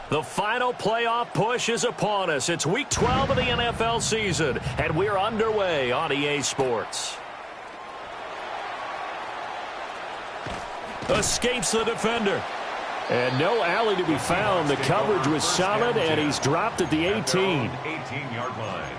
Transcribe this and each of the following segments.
The final playoff push is upon us. It's Week 12 of the NFL season, and we're underway on EA Sports. Escapes the defender. And no alley to be found. The coverage was solid, and he's dropped at the 18. 18-yard line.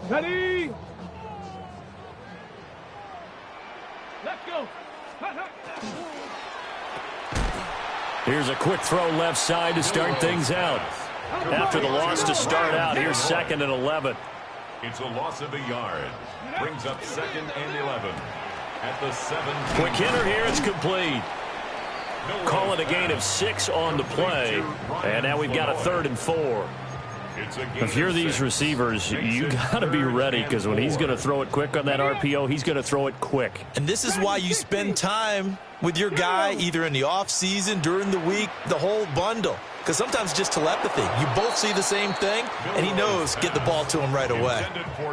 Ready? Let's go. Here's a quick throw left side to start things out. After the loss to start out, here's 2nd and 11. It's a loss of a yard. Brings up 2nd and 11. At the 7. Quick hitter here, it's complete. Call it a gain of 6 on the play. And now we've got a 3rd and 4. If you're these receivers, you got to be ready, because when he's going to throw it quick on that RPO, he's going to throw it quick. And this is why you spend time with your guy either in the offseason, during the week, the whole bundle. Because sometimes just telepathy. You both see the same thing, and he knows get the ball to him right away.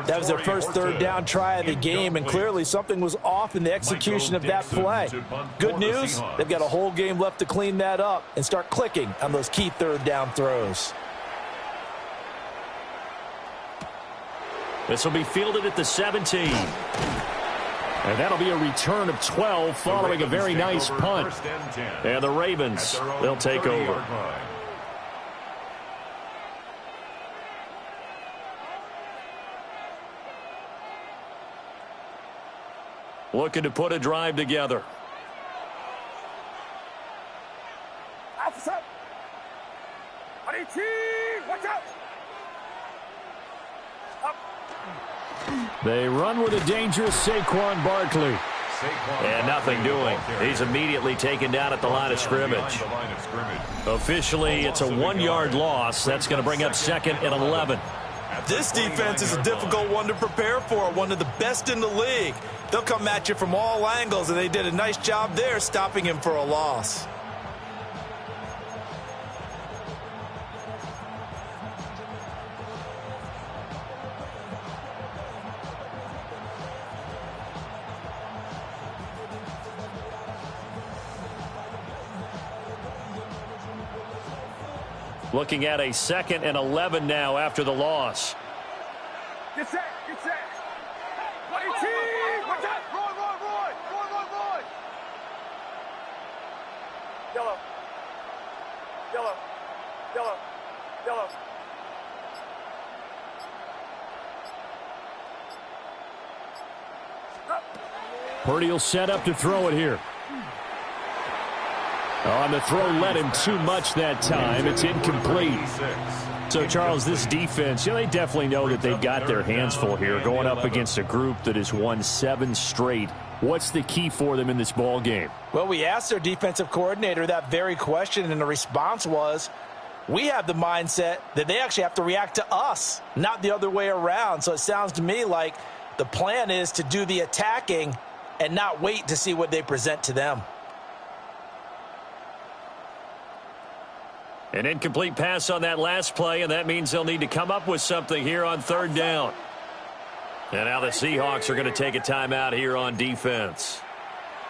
That was their first third down try of the game, and clearly something was off in the execution of that play. Good news, they've got a whole game left to clean that up and start clicking on those key third down throws. This will be fielded at the 17. And that'll be a return of 12 following a very nice punt. And the Ravens, they'll take over. Looking to put a drive together. Watch out! They run with a dangerous Saquon Barkley. And nothing doing. He's immediately taken down at the line of scrimmage. Officially, it's a 1-yard loss. That's going to bring up 2nd and 11. This defense is a difficult one to prepare for, one of the best in the league. They'll come at you from all angles, and they did a nice job there stopping him for a loss. Looking at a 2nd and 11 now after the loss. Get set, get set. 18, watch out. Roy. Yellow. Purdy will set up to throw it here. On the throw, led him too much that time. It's incomplete. So, Charles, this defense, they definitely know that they've got their hands full here, going up against a group that has won 7 straight. What's the key for them in this ball game? Well, we asked their defensive coordinator that very question, and the response was, we have the mindset that they actually have to react to us, not the other way around. So it sounds to me like the plan is to do the attacking and not wait to see what they present to them. An incomplete pass on that last play, and that means they'll need to come up with something here on 3rd down. And now the Seahawks are going to take a timeout here on defense.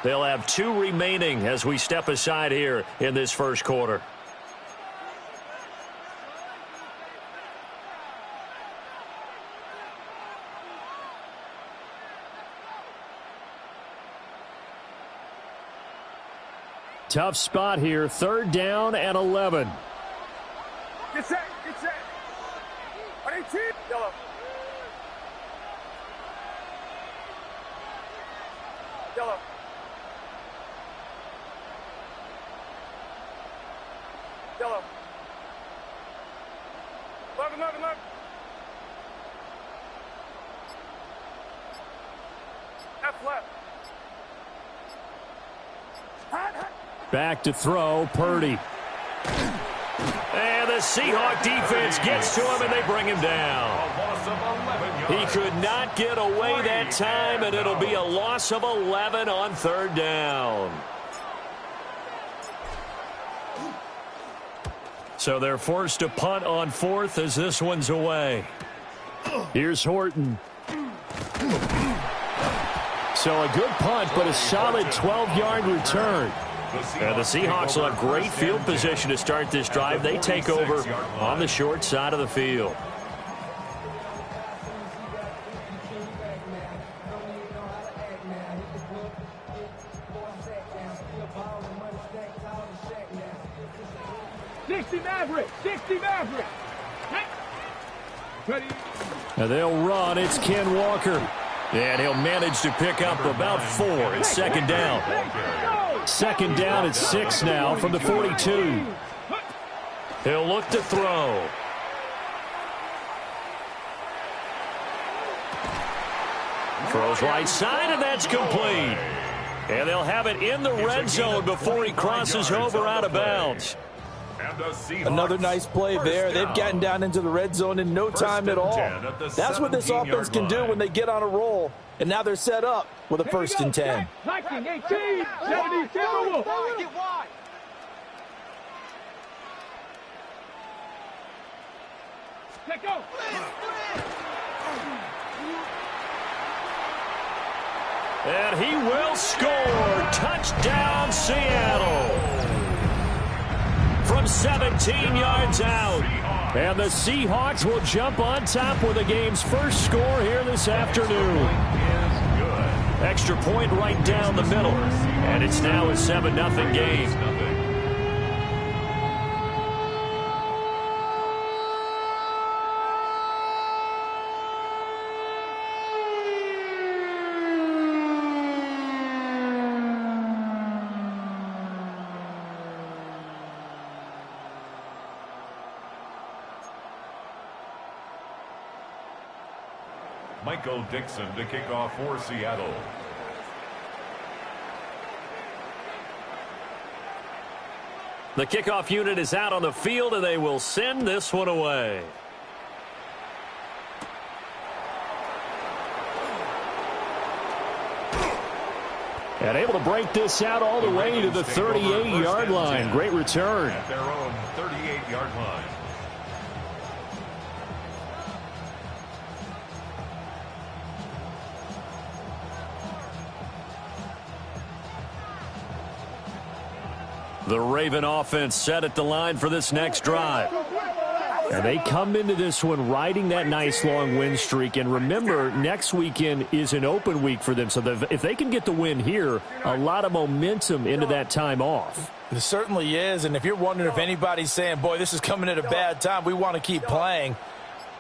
They'll have 2 remaining as we step aside here in this first quarter. Tough spot here, 3rd down and 11. Get set. 18, yellow. Left. Back to throw, Purdy. And the Seahawk defense gets to him, and they bring him down. loss of 11 yards. He could not get away that time, and it'll be a loss of 11 on third down. So they're forced to punt on fourth as this one's away. Here's Horton. So a good punt, but a solid 12-yard return. And the Seahawks will have great field position to start this drive. They take over on the short side of the field. And they'll run. It's Ken Walker. And he'll manage to pick up about 4. It's second down. Second down at 6 now from the 42. He'll look to throw. Throws right side, and that's complete. And they'll have it in the red zone before he crosses over out of bounds. Another nice play there. They've gotten down into the red zone in no time at all. That's what this offense can do when they get on a roll. And now they're set up with a 1st and 10. And he will score. Touchdown, Seattle. From 17 yards out. And the Seahawks will jump on top with the game's first score here this afternoon. Extra point right down the middle. And it's now a 7-0 game. Michael Dixon to kick off for Seattle. The kickoff unit is out on the field, and they will send this one away. And able to break this out all the way to the 38-yard line. Great return. At their own 38-yard line. The Raven offense set at the line for this next drive. And they come into this one riding that nice long win streak. And remember, next weekend is an open week for them. So if they can get the win here, a lot of momentum into that time off. It certainly is. And if you're wondering if anybody's saying, boy, this is coming at a bad time, we want to keep playing,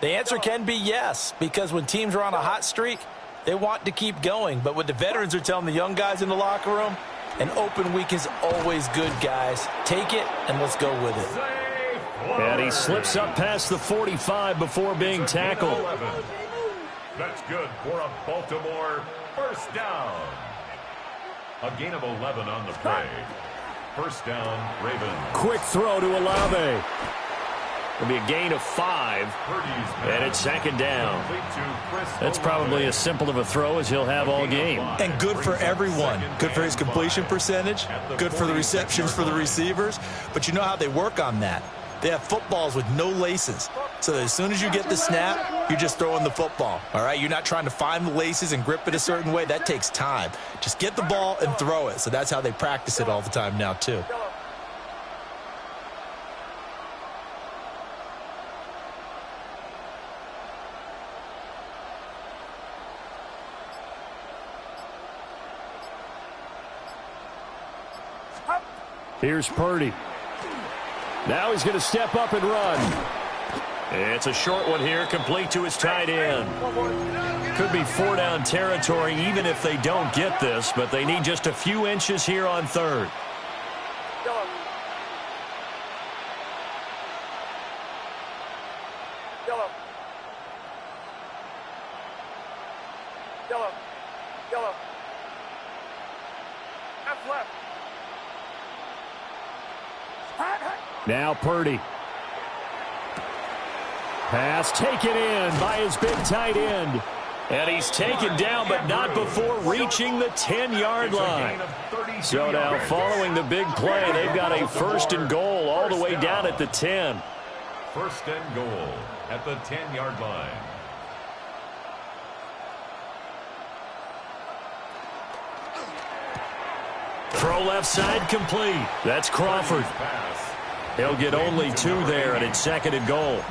the answer can be yes. Because when teams are on a hot streak, they want to keep going. But what the veterans are telling the young guys in the locker room, an open week is always good, guys. Take it, and let's go with it. And he slips up past the 45 before being tackled. That's good for a Baltimore first down. A gain of 11 on the play. First down, Ravens. Quick throw to Olave. It'll be a gain of 5, and it's second down. That's probably as simple of a throw as he'll have all game. And good for everyone. Good for his completion percentage. Good for the receptions for the receivers. But you know how they work on that. They have footballs with no laces. So as soon as you get the snap, you're just throwing the football. All right? You're not trying to find the laces and grip it a certain way. That takes time. Just get the ball and throw it. So that's how they practice it all the time now, too. Here's Purdy. Now he's going to step up and run. It's a short one here, complete to his tight end. Could be 4-down territory even if they don't get this, but they need just a few inches here on third. Now Purdy. Pass taken in by his big tight end. And he's taken down, but not before reaching the 10-yard line. So now, following the big play, they've got a 1st and goal all the way down at the 10. 1st and goal at the 10-yard line. Throw left side complete. That's Crawford. He'll get only 2 there, and it's 2nd and goal.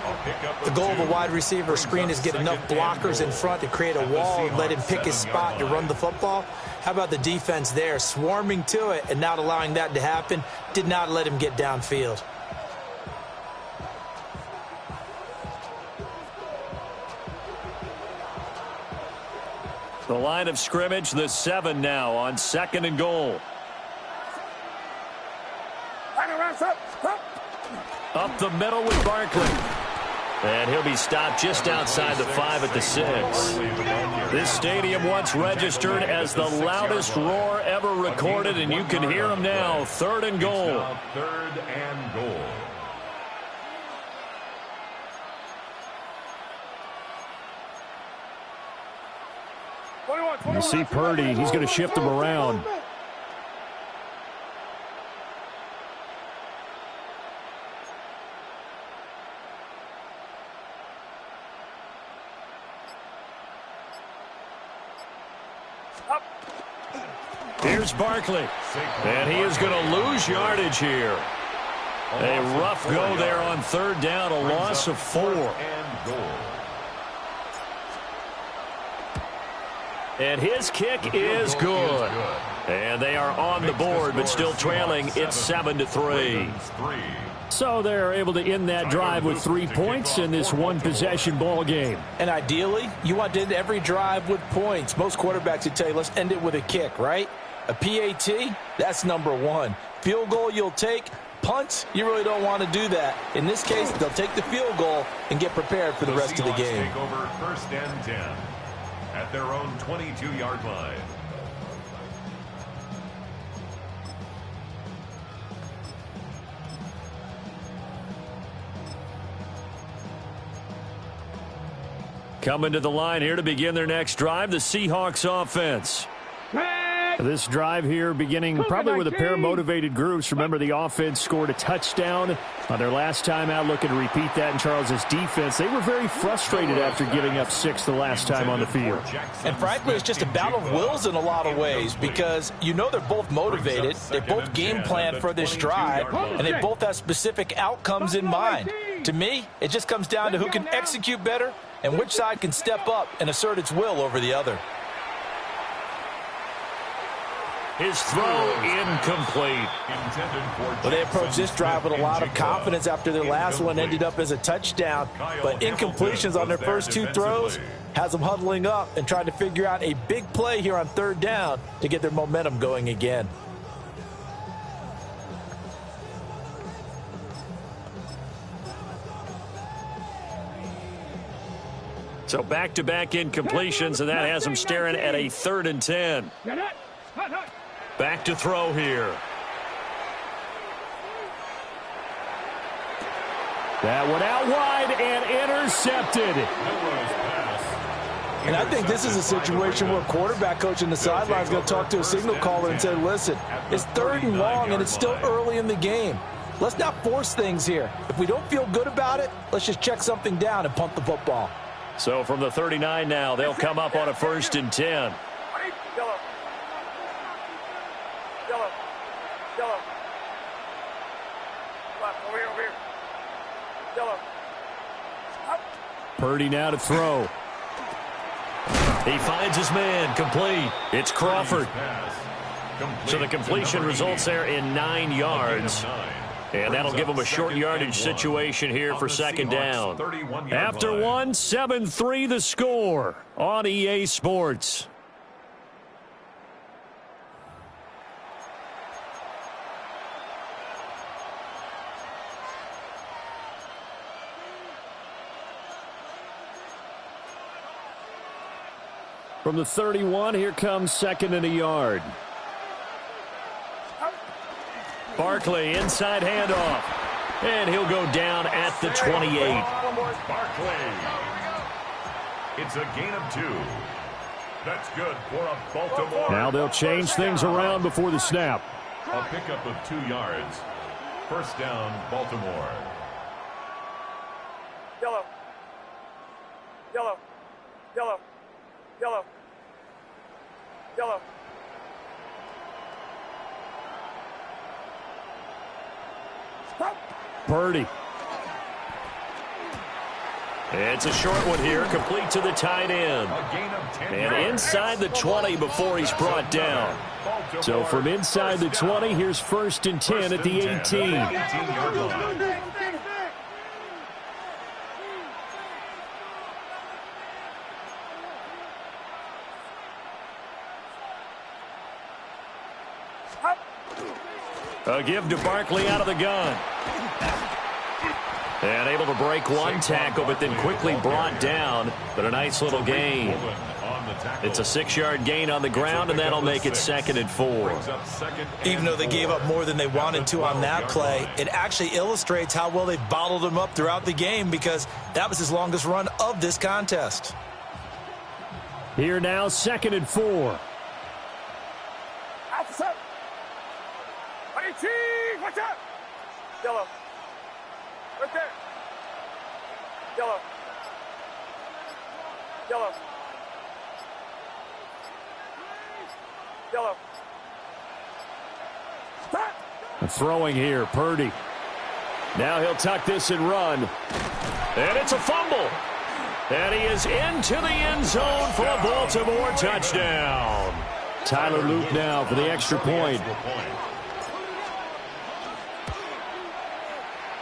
The goal of a wide receiver screen is get enough blockers in front to create a wall and let him pick his spot to run the football. How about the defense there, swarming to it and not allowing that to happen? Did not let him get downfield. The line of scrimmage, the 7 now on 2nd and goal. Up the middle with Barkley. And he'll be stopped just outside the 5 at the 6. This stadium once registered as the loudest roar ever recorded, and you can hear him now. 3rd and goal. 3rd and goal. You see Purdy, he's going to shift him around. Here's Barkley, and he is going to lose yardage here. A rough go there on 3rd down, a loss of 4. And his kick is good. And they are on the board, but still trailing. It's 7-3. So they're able to end that drive with 3 points in this one-possession ball game. And ideally, you want to end every drive with points. Most quarterbacks would tell you, let's end it with a kick, right? A PAT, that's number 1. Field goal you'll take. Punts, you really don't want to do that. In this case, they'll take the field goal and get prepared for the rest of the game. Take over 1st and 10 at their own 22-yard line. Coming to the line here to begin their next drive, the Seahawks offense. This drive here beginning probably with a pair of motivated groups. Remember, the offense scored a touchdown on their last time out. Looking to repeat that in Charles's defense. They were very frustrated after giving up 6 the last time on the field. And frankly, it's just a battle of wills in a lot of ways because you know they're both motivated. They both game plan for this drive, and they both have specific outcomes in mind. To me, it just comes down to who can execute better and which side can step up and assert its will over the other. His throw incomplete. Well, they approached this drive with a lot of confidence after their last one ended up as a touchdown. But incompletions on their first 2 throws has them huddling up and trying to figure out a big play here on 3rd down to get their momentum going again. So back-to-back incompletions, and that has them staring at a 3rd and 10. Back to throw here. That one out wide and intercepted. And I think this is a situation where a quarterback coach in the sideline is going to talk to a signal caller and say, listen, it's 3rd and long and it's still early in the game. Let's not force things here. If we don't feel good about it, let's just check something down and punt the football. So from the 39 now, they'll come up on a 1st and 10. Purdy now to throw. He finds his man, complete. It's Crawford. So the completion results there in 9 yards. And that'll give them a short yardage situation here for 2nd down. After 1, 7-3 the score on EA Sports. From the 31, here comes 2nd and a yard. Barkley, inside handoff. And he'll go down at the 28. boys. Barkley. It's a gain of 2. That's good for a Baltimore. Now they'll change things around before the snap. A pickup of 2 yards. First down, Baltimore. Yellow. Yellow. Yellow. Yellow. Yellow. Purdy. It's a short one here, complete to the tight end. A gain of 10 And yards. inside the 20 before he's brought down. So from inside the 20, here's 1st and 10 at the 18. 18-yard line. A give to Barkley out of the gun. And able to break one tackle, but then quickly brought down. But a nice little gain. It's a 6-yard gain on the ground, and that'll make it 2nd and 4. Even though they gave up more than they wanted to on that play, it actually illustrates how well they bottled him up throughout the game, because that was his longest run of this contest. Here now, 2nd and 4. Outside. 18. Watch out. Yellow. Right there. Yellow. Yellow. Yellow. Stop. Throwing here, Purdy. Now he'll tuck this and run. And it's a fumble. And he is into the end zone for a Baltimore touchdown. Tyler Luke now for the extra point.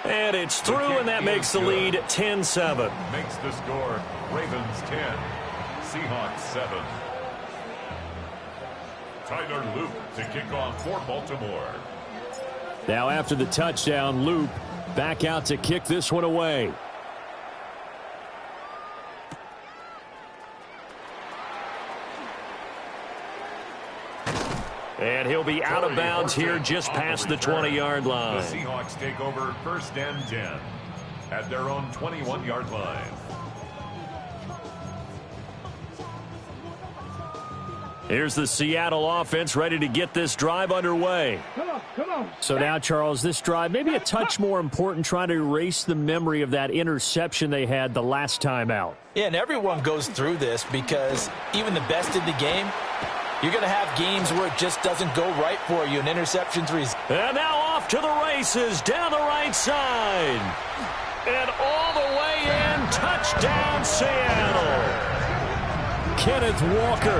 And it's through, and that makes the lead 10-7. Makes the score Ravens 10, Seahawks 7. Tyler Luke to kick off for Baltimore. Now after the touchdown, Luke back out to kick this one away. And he'll be out of bounds here just past the 20-yard line. The Seahawks take over 1st and 10 at their own 21-yard line. Here's the Seattle offense ready to get this drive underway. Come on. So now, Charles, this drive maybe a touch more important, trying to erase the memory of that interception they had the last time out. Yeah, and everyone goes through this, because even the best in the game, you're going to have games where it just doesn't go right for you, and interceptions result. And now off to the races down the right side. And all the way in, touchdown Seattle. Kenneth Walker,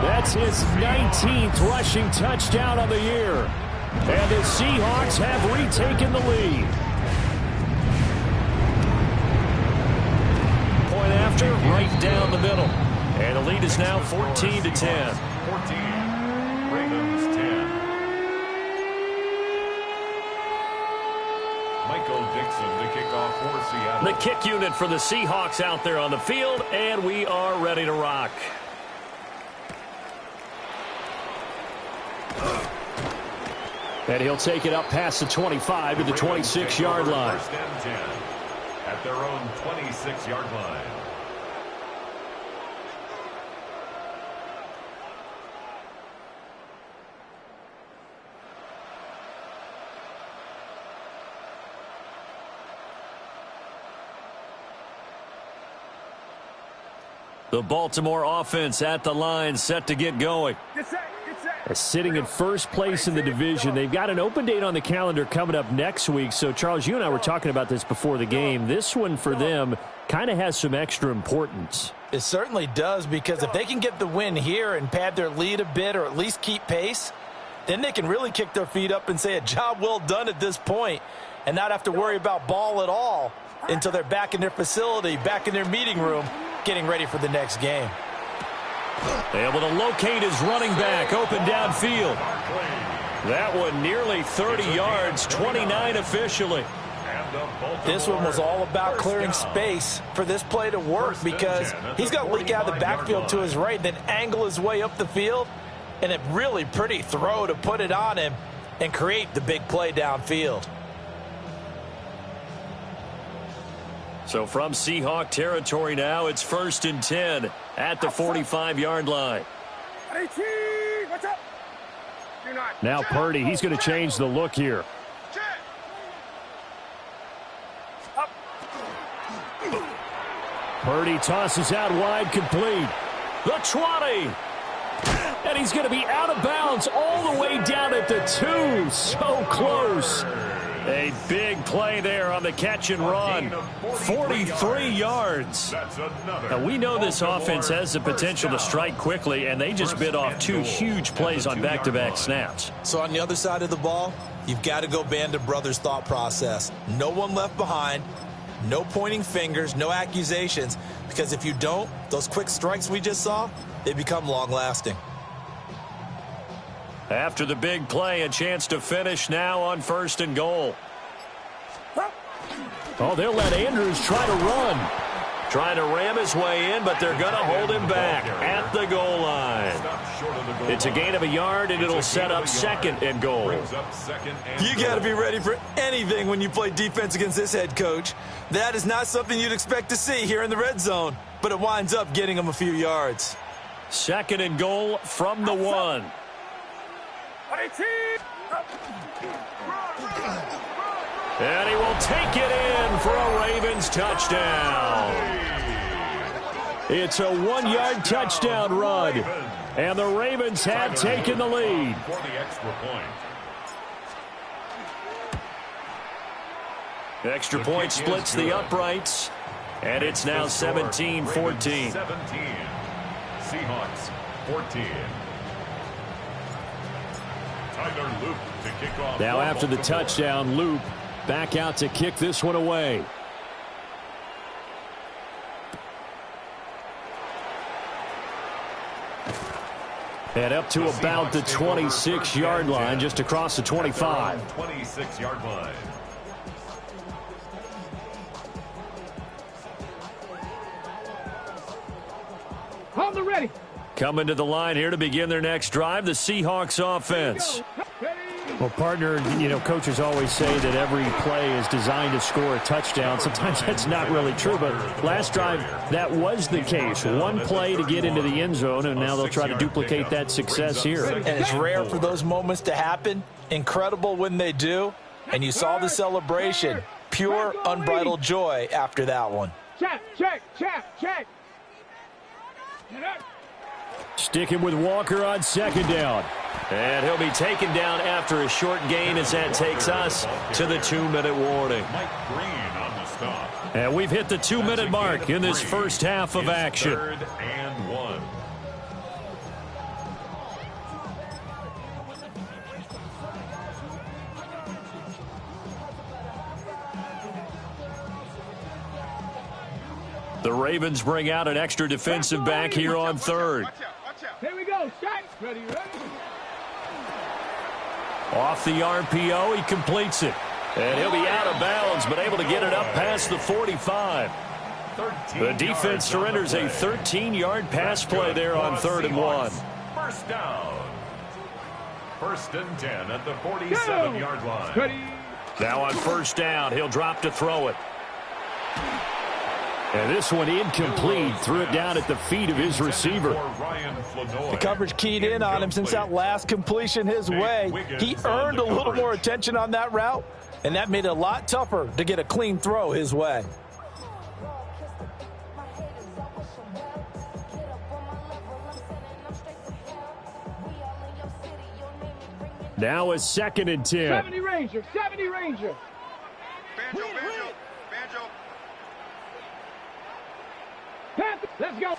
that's his 19th rushing touchdown of the year. And the Seahawks have retaken the lead. Point after, right down the middle. And the lead is now 14-10. 14, Ravens 10. Michael Dixon to kick off for Seattle. The kick unit for the Seahawks out there on the field, and we are ready to rock. And he'll take it up past the 25 to the 26-yard line. 1st and 10 at their own 26-yard line. The Baltimore offense at the line, set to get going. Get set. Sitting in first place in the division. They've got an open date on the calendar coming up next week. So, Charles, you and I were talking about this before the game. This one for them kind of has some extra importance. It certainly does, because if they can get the win here and pad their lead a bit, or at least keep pace, then they can really kick their feet up and say a job well done at this point, and not have to worry about ball at all until they're back in their facility, back in their meeting room, getting ready for the next game. Able to locate his running back open downfield. That one nearly 30 yards, 29 officially. This one was all about clearing space for this play to work, because he's got to leak out of the backfield to his right, then angle his way up the field, and a really pretty throw to put it on him and create the big play downfield. So from Seahawk territory now, it's 1st and 10 at the 45-yard line. Now Purdy, he's going to change the look here. Purdy tosses out wide, complete. The 20. And he's going to be out of bounds all the way down at the 2. So close. A big play there on the catch and run. 43 yards. Now, we know this offense has the potential to strike quickly, and they just bit off 2 huge plays on back-to-back snaps. So on the other side of the ball, you've got to go Band of Brothers thought process. No one left behind. No pointing fingers, no accusations, because if you don't, those quick strikes we just saw, they become long-lasting. After the big play, a chance to finish now on 1st and goal. Oh, they'll let Andrews try to run. Trying to ram his way in, but they're going to hold him back at the goal line. It's a gain of a yard, and it'll set up 2nd and goal. You got to be ready for anything when you play defense against this head coach. That is not something you'd expect to see here in the red zone, but it winds up getting him a few yards. 2nd and goal from the 1. And he will take it in for a Ravens touchdown. It's a 1-yard touchdown run. And the Ravens have taken the lead. For the extra point. Extra point splits the uprights. And it's now 17-14. 17. Seahawks 14. Tyler Loop to kick off. Now after the touchdown, Loop back out to kick this one away. And up to about the 26-yard line, just across the 25. 26-yard line. On the ready. Coming to the line here to begin their next drive, the Seahawks offense. Well, partner, you know, coaches always say that every play is designed to score a touchdown. Sometimes that's not really true, but last drive, that was the case. One play to get into the end zone, and now they'll try to duplicate that success here. And it's rare for those moments to happen. Incredible when they do. And you saw the celebration. Pure, unbridled joy after that one. Check. Sticking with Walker on 2nd down. And he'll be taken down after a short gain as that takes us to the 2-minute warning. Mike Green on the stop. And we've hit the 2-minute mark in this first half of action. 3rd and 1. The Ravens bring out an extra defensive back here on 3rd. Here we go. Shot. Ready. Off the RPO, he completes it. And he'll be out of bounds, but able to get it up past the 45. The defense surrenders a 13-yard pass play there on 3rd and 1. First down. 1st and 10 at the 47-yard line. Ready. Now on 1st down, he'll drop to throw it. And this one incomplete. Threw it down at the feet of his receiver. The coverage keyed in on him since that last completion his way. He earned a little more attention on that route, and that made it a lot tougher to get a clean throw his way. Now a 2nd and 10. 70 Ranger. Banjo. Let's go.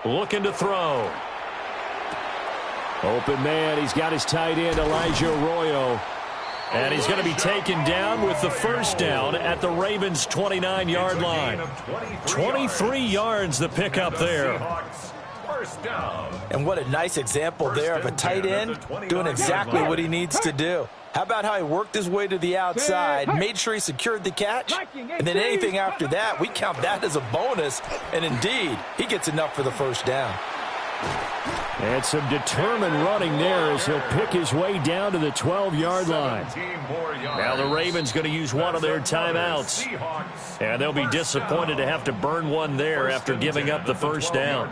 Looking to throw. Open man. He's got his tight end, Elijah Arroyo. And he's going to be taken down with the first down at the Ravens' 29-yard line. 23 yards the pickup there. And what a nice example there of a tight end doing exactly what he needs to do. How about how he worked his way to the outside, made sure he secured the catch, and then anything after that, we count that as a bonus. And indeed, he gets enough for the first down. And some determined running there as he'll pick his way down to the 12-yard line. Now the Ravens going to use one of their timeouts. And they'll be disappointed to have to burn one there after giving up the first down.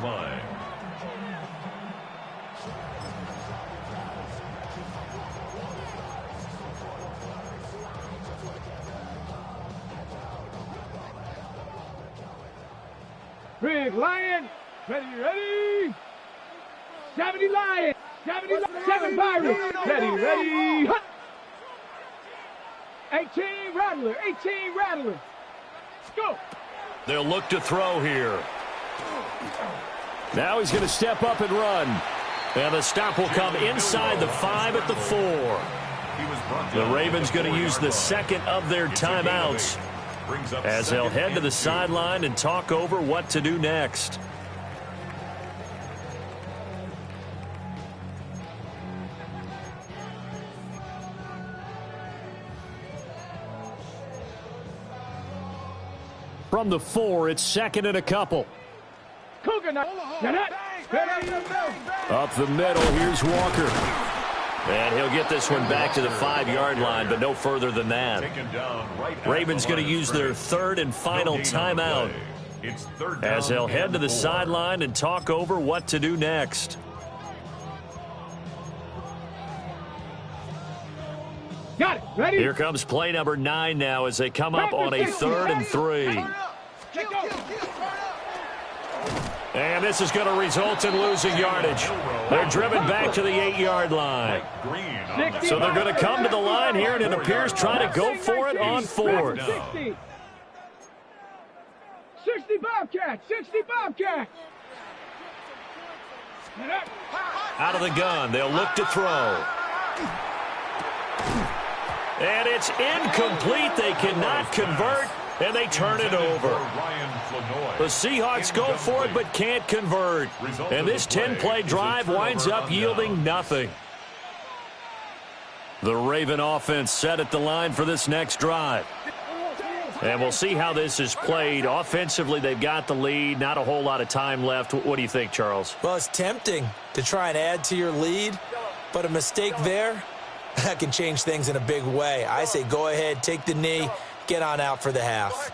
Big Lion. Ready. 70 Lion. 7 Pirates. Ready. Hut. 18 Rattler. Let's go. They'll look to throw here. Now he's going to step up and run. And the stop will come inside the 5 at the 4. The Ravens going to use the second of their timeouts as they'll head to the sideline and talk over what to do next. From the 4, it's second and a couple. Up the middle, here's Walker. And he'll get this one back to the 5-yard line, but no further than that. Ravens going to use their third and final timeout as they'll head to the sideline and talk over what to do next. Got it. Ready. Here comes play number 9 now as they come up on a 3rd and 3. And this is going to result in losing yardage. They're driven back to the 8-yard line. So they're going to come to the line here, and it appears try to go for it on 4th. 60 Bobcats. Out of the gun, they'll look to throw. And it's incomplete. They cannot convert, and they turn it over. The Seahawks go for it but can't convert. And this 10-play drive winds up yielding nothing. The Raven offense set at the line for this next drive. And we'll see how this is played. Offensively, they've got the lead. Not a whole lot of time left. What do you think, Charles? Well, it's tempting to try and add to your lead, but a mistake there, that can change things in a big way. I say go ahead, take the knee, get on out for the half.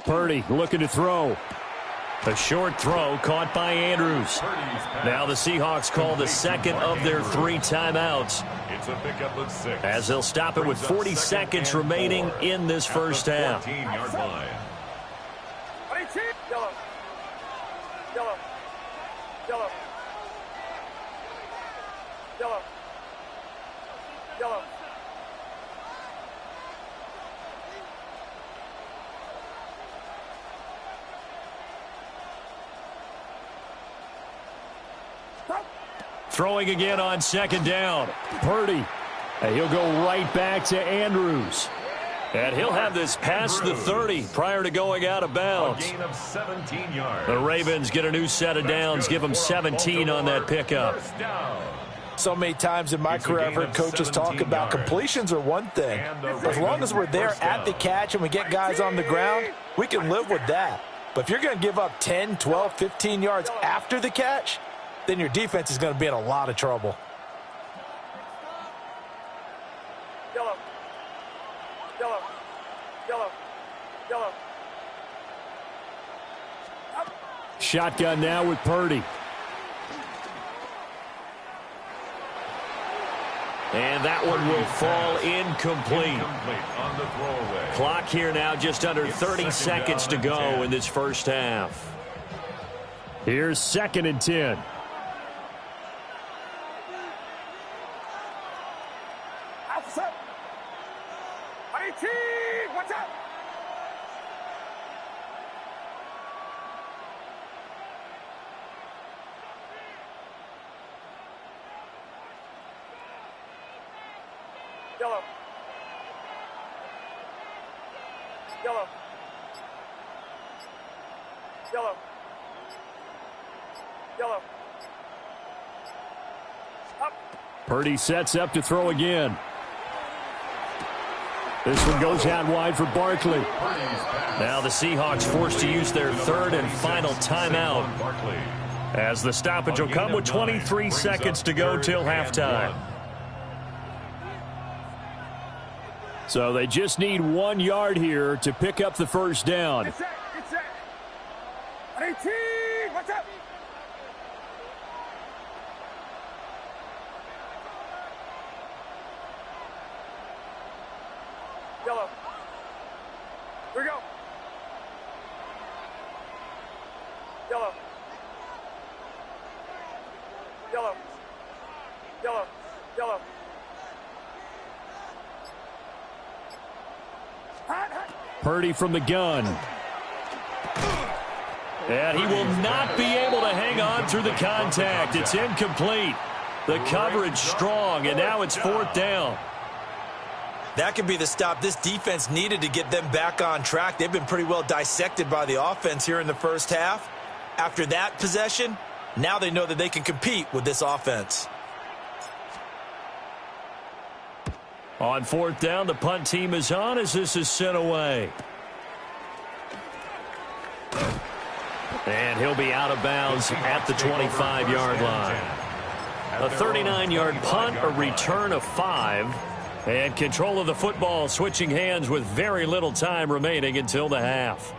Purdy looking to throw. A short throw caught by Andrews. Now the Seahawks call the second of their 3 timeouts as they'll stop it with 40 seconds remaining in this first half. Throwing again on second down. Purdy. And he'll go right back to Andrews. And he'll have this past the 30 prior to going out of bounds. A gain of 17 yards. The Ravens get a new set of downs, give them 17 on that pickup. So many times in my career I've heard coaches talk about completions are one thing. As long as we're there at the catch and we get guys on the ground, we can live with that. But if you're going to give up 10, 12, 15 yards after the catch, then your defense is going to be in a lot of trouble. Shotgun now with Purdy. And that one will fall incomplete. On the throwaway. Clock here now just under 30 seconds to go in this first half. Here's 2nd and 10. Purdy sets up to throw again. This one goes out wide for Barkley. Now the Seahawks forced to use their third and final timeout, as the stoppage will come with 23 seconds to go till halftime. So they just need 1 yard here to pick up the first down. Get set. 18, watch out. Yellow. Here we go. Yellow. Yellow. Yellow. Yellow. Purdy from the gun. And he will not be able to hang on through the contact. It's incomplete. The coverage strong, and now it's 4th down. That could be the stop this defense needed to get them back on track. They've been pretty well dissected by the offense here in the first half. After that possession, now they know that they can compete with this offense. On 4th down, the punt team is on as this is sent away. And he'll be out of bounds at the 25-yard line. A 39-yard punt, a return of 5. And control of the football switching hands with very little time remaining until the half.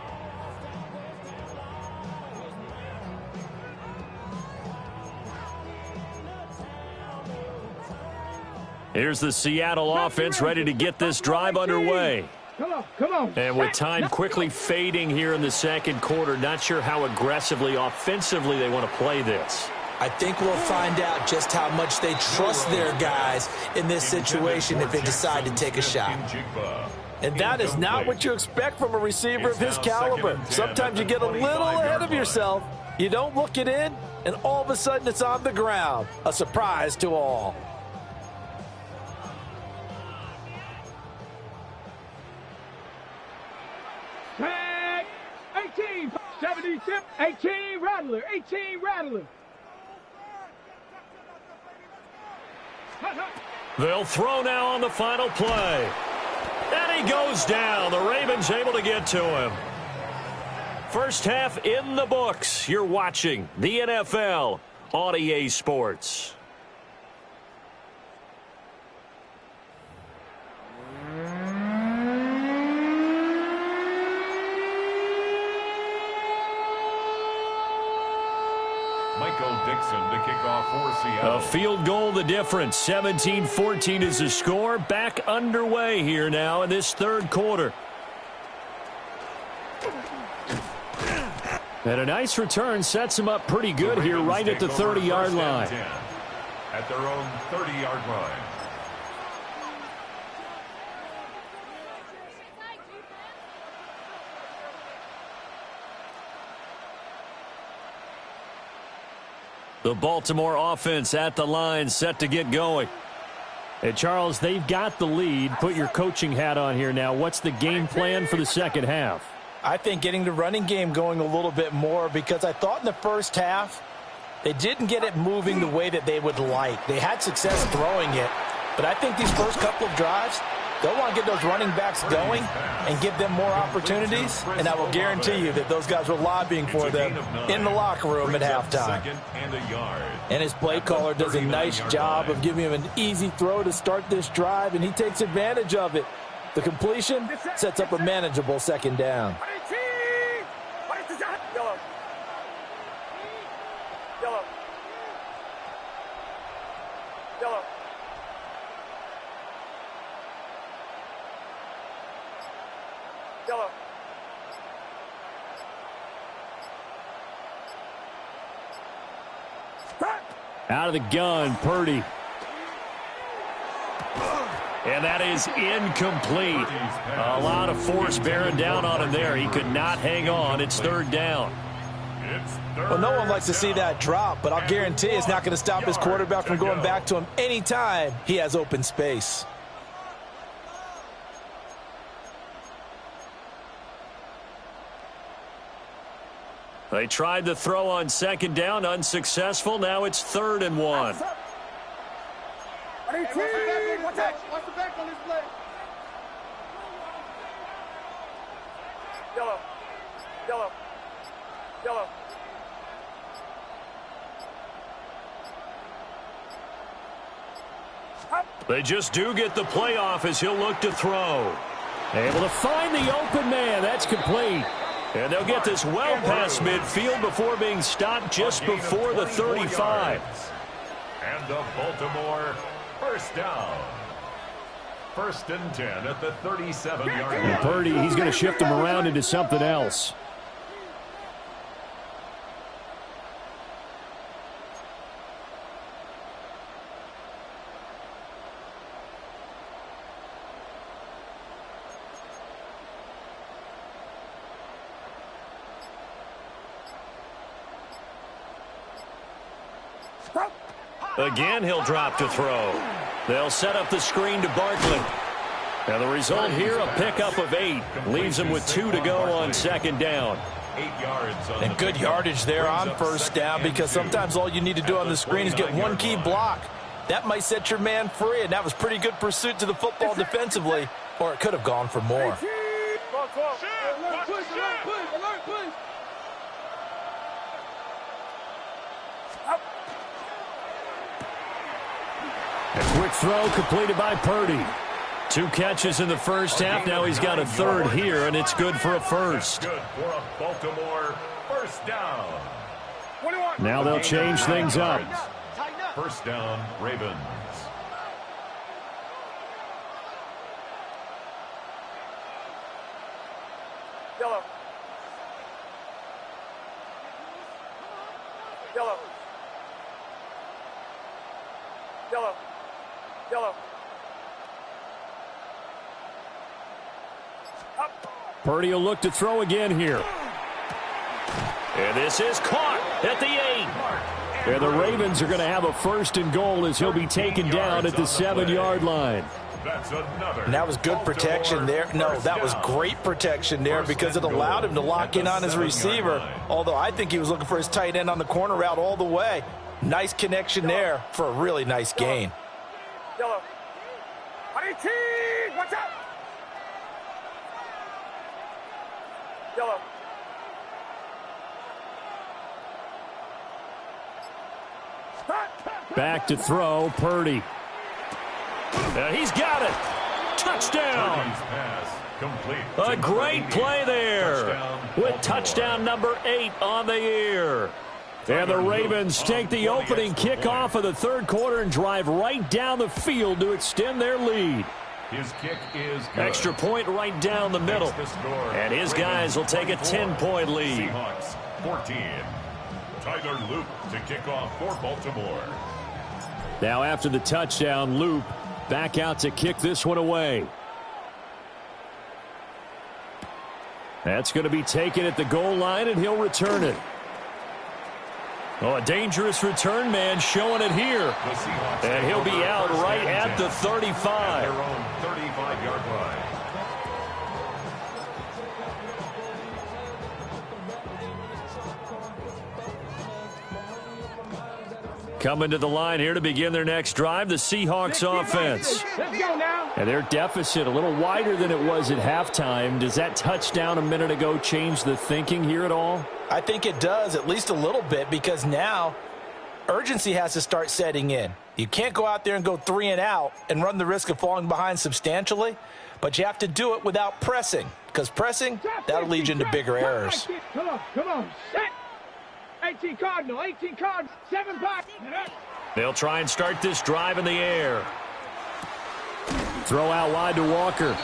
Here's the Seattle offense ready to get this drive underway. Come on. And with time quickly fading here in the second quarter, not sure how aggressively, offensively they want to play this. I think we'll find out just how much they trust their guys in this situation if they decide to take a shot. And that is not what you expect from a receiver of his caliber. Sometimes you get a little ahead of yourself. You don't look it in, and all of a sudden it's on the ground. A surprise to all. Tag 18, 70 tip, 18 Rattler, 18 Rattler. They'll throw now on the final play. And he goes down. The Ravens able to get to him. First half in the books. You're watching the NFL on EA Sports. To kick off for Seattle. A field goal the difference. 17-14 is the score. Back underway here now in this third quarter. And a nice return sets them up pretty good here right at the 30-yard line. At their own 30-yard line. The Baltimore offense at the line, set to get going. Hey, Charles, they've got the lead. Put your coaching hat on here now. What's the game plan for the second half? I think getting the running game going a little bit more, because I thought in the first half they didn't get it moving the way that they would like. They had success throwing it, but I think these first couple of drives, they'll want to get those running backs going and give them more opportunities, and I will guarantee you that those guys were lobbying for them in the locker room at halftime. And his play caller does a nice job of giving him an easy throw to start this drive, and he takes advantage of it. The completion sets up a manageable second down. Out of the gun, Purdy. And that is incomplete. A lot of force bearing down on him there. He could not hang on. It's third down. Well, no one likes to see that drop, but I'll guarantee it's not going to stop his quarterback from going back to him anytime he has open space. They tried the throw on second down, unsuccessful. Now it's 3rd and 1. Watch the back on this play. Yellow. Yellow. Yellow. They just do get the playoff as he'll look to throw. Able to find the open man. That's complete. And they'll get this well past midfield before being stopped just before the 35. And the Baltimore first down. 1st and 10 at the 37-yard line. And Purdy, he's going to shift him around into something else. Again, he'll drop to throw. They'll set up the screen to Barkley. And the result here, a pickup of 8. Leaves him with 2 to go on 2nd down. 8 yards on And good yardage there on 1st down, because sometimes all you need to do on the screen is get one key block. That might set your man free, and that was pretty good pursuit to the football defensively, or it could have gone for more. A quick throw completed by Purdy. 2 catches in the first half. Now he's got a 3rd here, and it's good for a first. Good for a Baltimore first down. Now they'll change things up. 1st down, Ravens. Yellow. Yellow. Yellow. Yellow. Purdy will look to throw again here. And this is caught at the 8. And the Ravens are going to have a 1st and goal as he'll be taken down at the 7-yard line. That's another. And that was good protection there. No, that was great protection there because it allowed him to lock in on his receiver. Although I think he was looking for his tight end on the corner route all the way. Nice connection there for a really nice gain. Yellow. Watch out. Yellow. Back to throw, Purdy. He's got it. Touchdown. Pass complete. A great play there with touchdown number 8 on the year. And the Ravens take the opening kickoff of the 3rd quarter and drive right down the field to extend their lead. His kick is good. Extra point right down the middle. And his guys will take a 10-point lead. Seahawks 14. Tyler Loop to kick off for Baltimore. Now after the touchdown, Loop back out to kick this one away. That's going to be taken at the goal line, and he'll return it. Oh, a dangerous return man showing it here. And he'll be out right at the 35. Their own 35-yard line. Coming to the line here to begin their next drive, the Seahawks offense. Let's go now. And their deficit a little wider than it was at halftime. Does that touchdown a minute ago change the thinking here at all? I think it does, at least a little bit, because now urgency has to start setting in. You can't go out there and go 3 and out and run the risk of falling behind substantially, but you have to do it without pressing, because pressing, that'll lead you into bigger errors. Come on, set. 18 Cardinal, 7 back. They'll try and start this drive in the air. Throw out wide to Walker.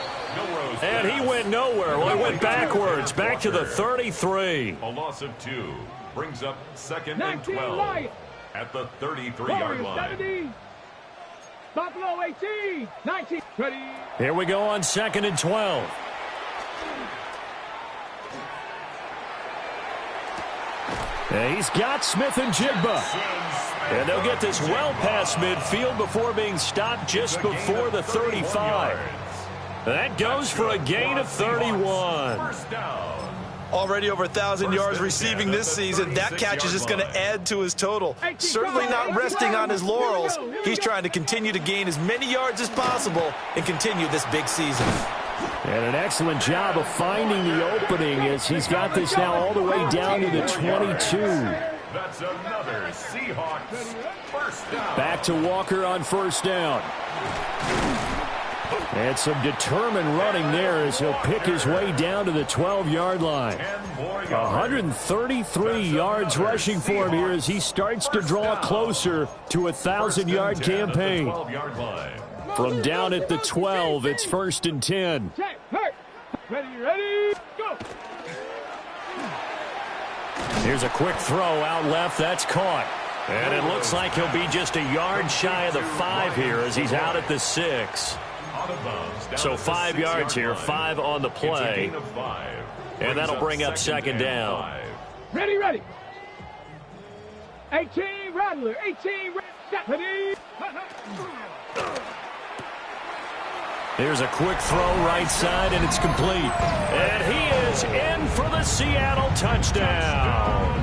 And he went nowhere. Well, he went backwards, back to the 33. A loss of 2 brings up 2nd and 12 at the 33-yard line. 70. Buffalo 18, 19, ready. Here we go on 2nd and 12. And he's got Smith and Jigba. And they'll get this well past midfield before being stopped just before the 35. That goes for a gain of 31. First down. Already over 1,000 yards receiving this season. That catch is just going to add to his total. Certainly not resting on his laurels. He's trying to continue to gain as many yards as possible and continue this big season. And an excellent job of finding the opening as he's got this now all the way down to the 22. That's another Seahawks first down. Back to Walker on first down. And some determined running there as he'll pick his way down to the 12-yard line. 133 yards rushing for him here as he starts to draw closer to a 1,000-yard campaign. From down at the 12, it's 1st and 10. Ready, go! Here's a quick throw out left. That's caught. And it looks like he'll be just a yard shy of the 5 here as he's out at the 6. So 5 yards here, 5 on the play. And that'll bring up 2nd down. Ready. 18, Rattler. 18, Stephanie. Here's a quick throw right side, and it's complete. And he is in for the Seattle touchdown.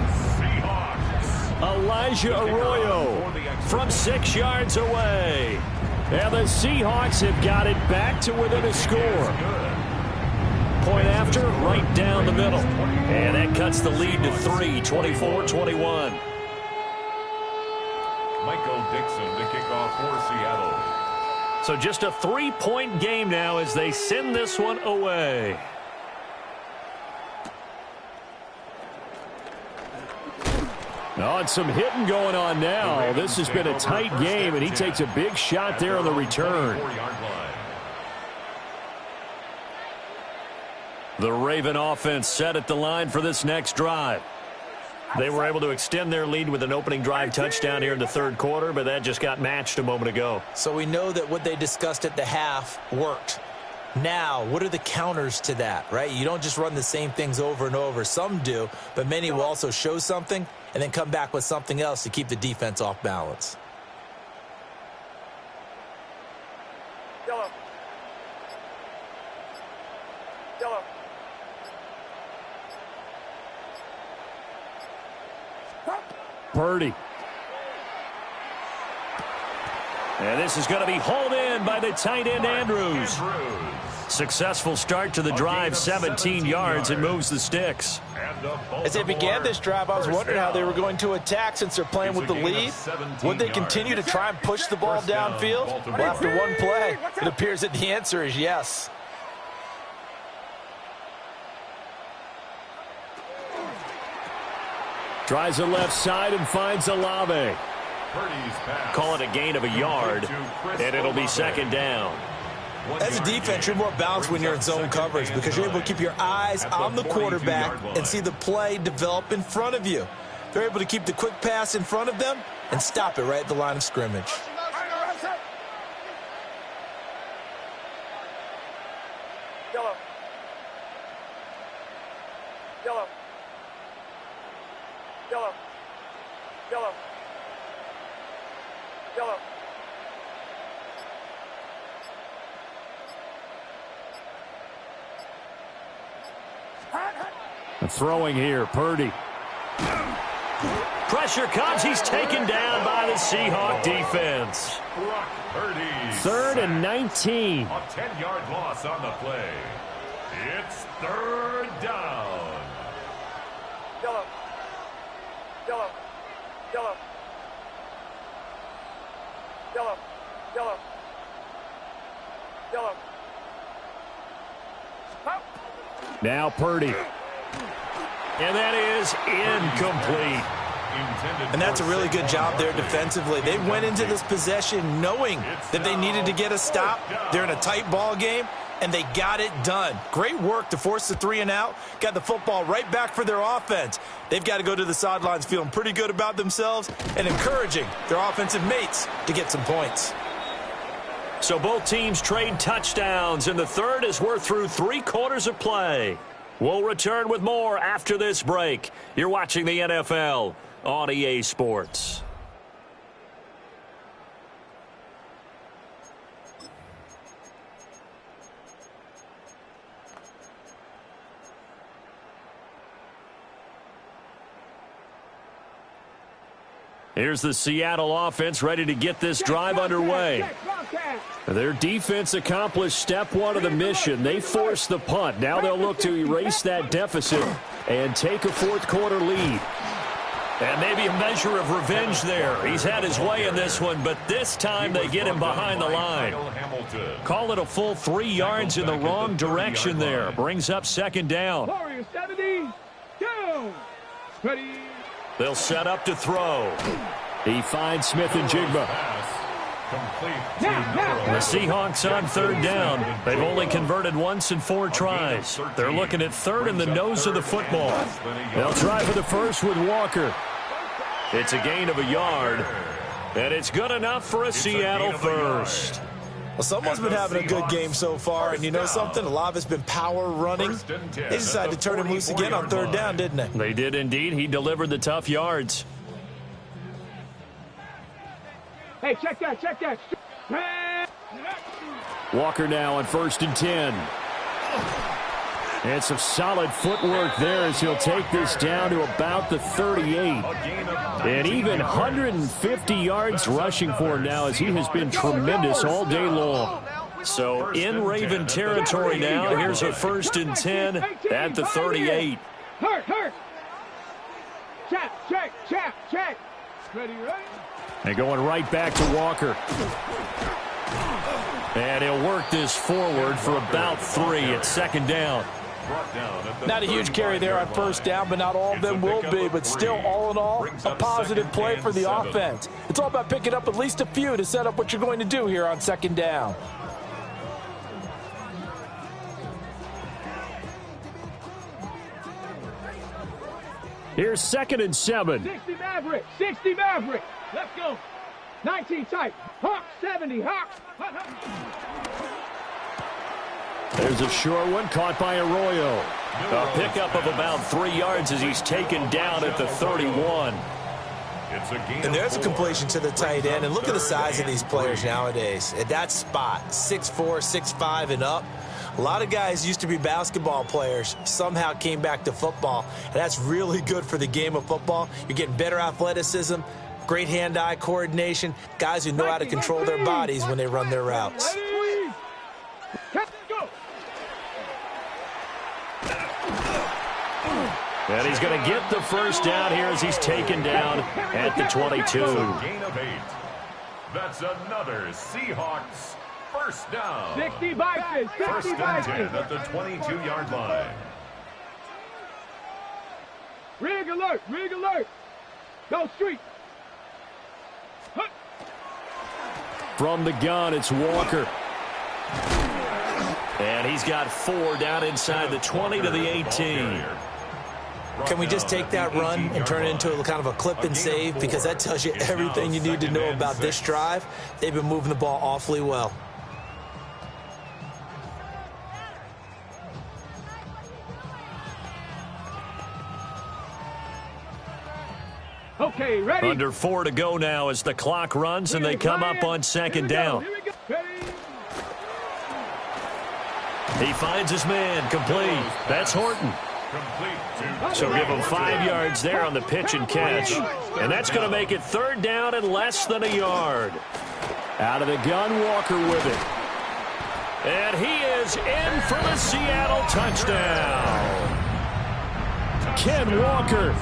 Elijah Arroyo from 6 yards away. And the Seahawks have got it back to within a score. Point after, right down the middle. And that cuts the lead to 3, 24-21. Michael Dixon to kick off for Seattle. So just a 3-point game now as they send this one away. Oh, and some hitting going on now. This has been a tight game, and he takes a big shot there on the return. The Raven offense set at the line for this next drive. They were able to extend their lead with an opening drive touchdown here in the 3rd quarter, but that just got matched a moment ago. So we know that what they discussed at the half worked. Now, what are the counters to that, right? You don't just run the same things over and over. Some do, but many will also show something and then come back with something else to keep the defense off balance. Yellow. Purdy. And this is going to be hauled in by the tight end Andrews. Successful start to the drive, 17 yards, and moves the sticks. As they began this drive, I was wondering how they were going to attack since they're playing with the lead. Would they continue to try and push the ball downfield? Well, after one play, it appears that the answer is yes. Tries the left side and finds Olave. Call it a gain of a yard, and it'll be 2nd down. As a defense, you're more balanced when you're in zone coverage because you're able to keep your eyes on the quarterback and see the play develop in front of you. They're able to keep the quick pass in front of them and stop it right at the line of scrimmage. Yellow. Throwing here, Purdy. Pressure comes. He's taken down by the Seahawk defense. 3rd and 19. A 10-yard loss on the play. It's 3rd down. Yellow. Now Purdy. And that is incomplete. And that's a really good job there defensively. They went into this possession knowing that they needed to get a stop. They're in a tight ball game, and they got it done. Great work to force the 3 and out. Got the football right back for their offense. They've got to go to the sidelines feeling pretty good about themselves and encouraging their offensive mates to get some points. So both teams trade touchdowns in the 3rd as we're through 3 quarters of play. We'll return with more after this break. You're watching the NFL on EA Sports. Here's the Seattle offense ready to get this drive underway. Their defense accomplished step one of the mission. They forced the punt. Now they'll look to erase that deficit and take a fourth quarter lead. And maybe a measure of revenge there. He's had his way in this one, but this time they get him behind the line. Call it a full 3 yards in the wrong direction there. Brings up second down. They'll set up to throw. He finds Smith and Jigba. The Seahawks on third down. They've only converted once in 4 tries. They're looking at third in the nose of the football. They'll try for the first with Walker. It's a gain of a yard, and it's good enough for a Seattle first. Well, someone's been having a good game so far, and you know something? A lot of it's been power running. They decided to turn him loose again on third down, didn't they? They did indeed. He delivered the tough yards. Hey, check that. Walker now on 1st and 10. And some solid footwork there as he'll take this down to about the 38. And even 150 yards rushing for him now as he has been tremendous all day long. So in Raven territory now. Here's a 1st and 10 at the 38. Hurt. Check. Ready. And going right back to Walker. And he'll work this forward for about 3 at second down. Not a huge carry there on first down, but not all of them will be. But still, all in all, a positive play for the offense. It's all about picking up at least a few to set up what you're going to do here on second down. Here's 2nd and 7. 60 Maverick. Let's go. 19 tight. Hawk 70. Hawk. There's a short one caught by Arroyo. A pickup of about 3 yards as he's taken down at the 31. And there's a completion to the tight end. And look at the size of these players nowadays. At that spot, 6'4", 6'5", and up. A lot of guys used to be basketball players, somehow came back to football. And that's really good for the game of football. You're getting better athleticism, great hand-eye coordination, guys who know how to control their bodies when they run their routes. And he's going to get the first down here as he's taken down at the 22. Gain of 8. That's another Seahawks first down. 60 Vikings. 1st and 10 at the 22-yard line. Rig alert. Go street. From the gun, it's Walker. And he's got 4 down inside the 20 to the 18. Can we just take that run and turn it into a kind of a clip and save? Because that tells you everything you need to know about this drive. They've been moving the ball awfully well. Okay, ready. Under 4 to go now as the clock runs and they come up on second down. He finds his man complete. That's Horton. So give him 5 yards there on the pitch and catch. And that's going to make it third down and less than a yard. Out of the gun, Walker with it. And he is in for the Seattle touchdown. Ken Walker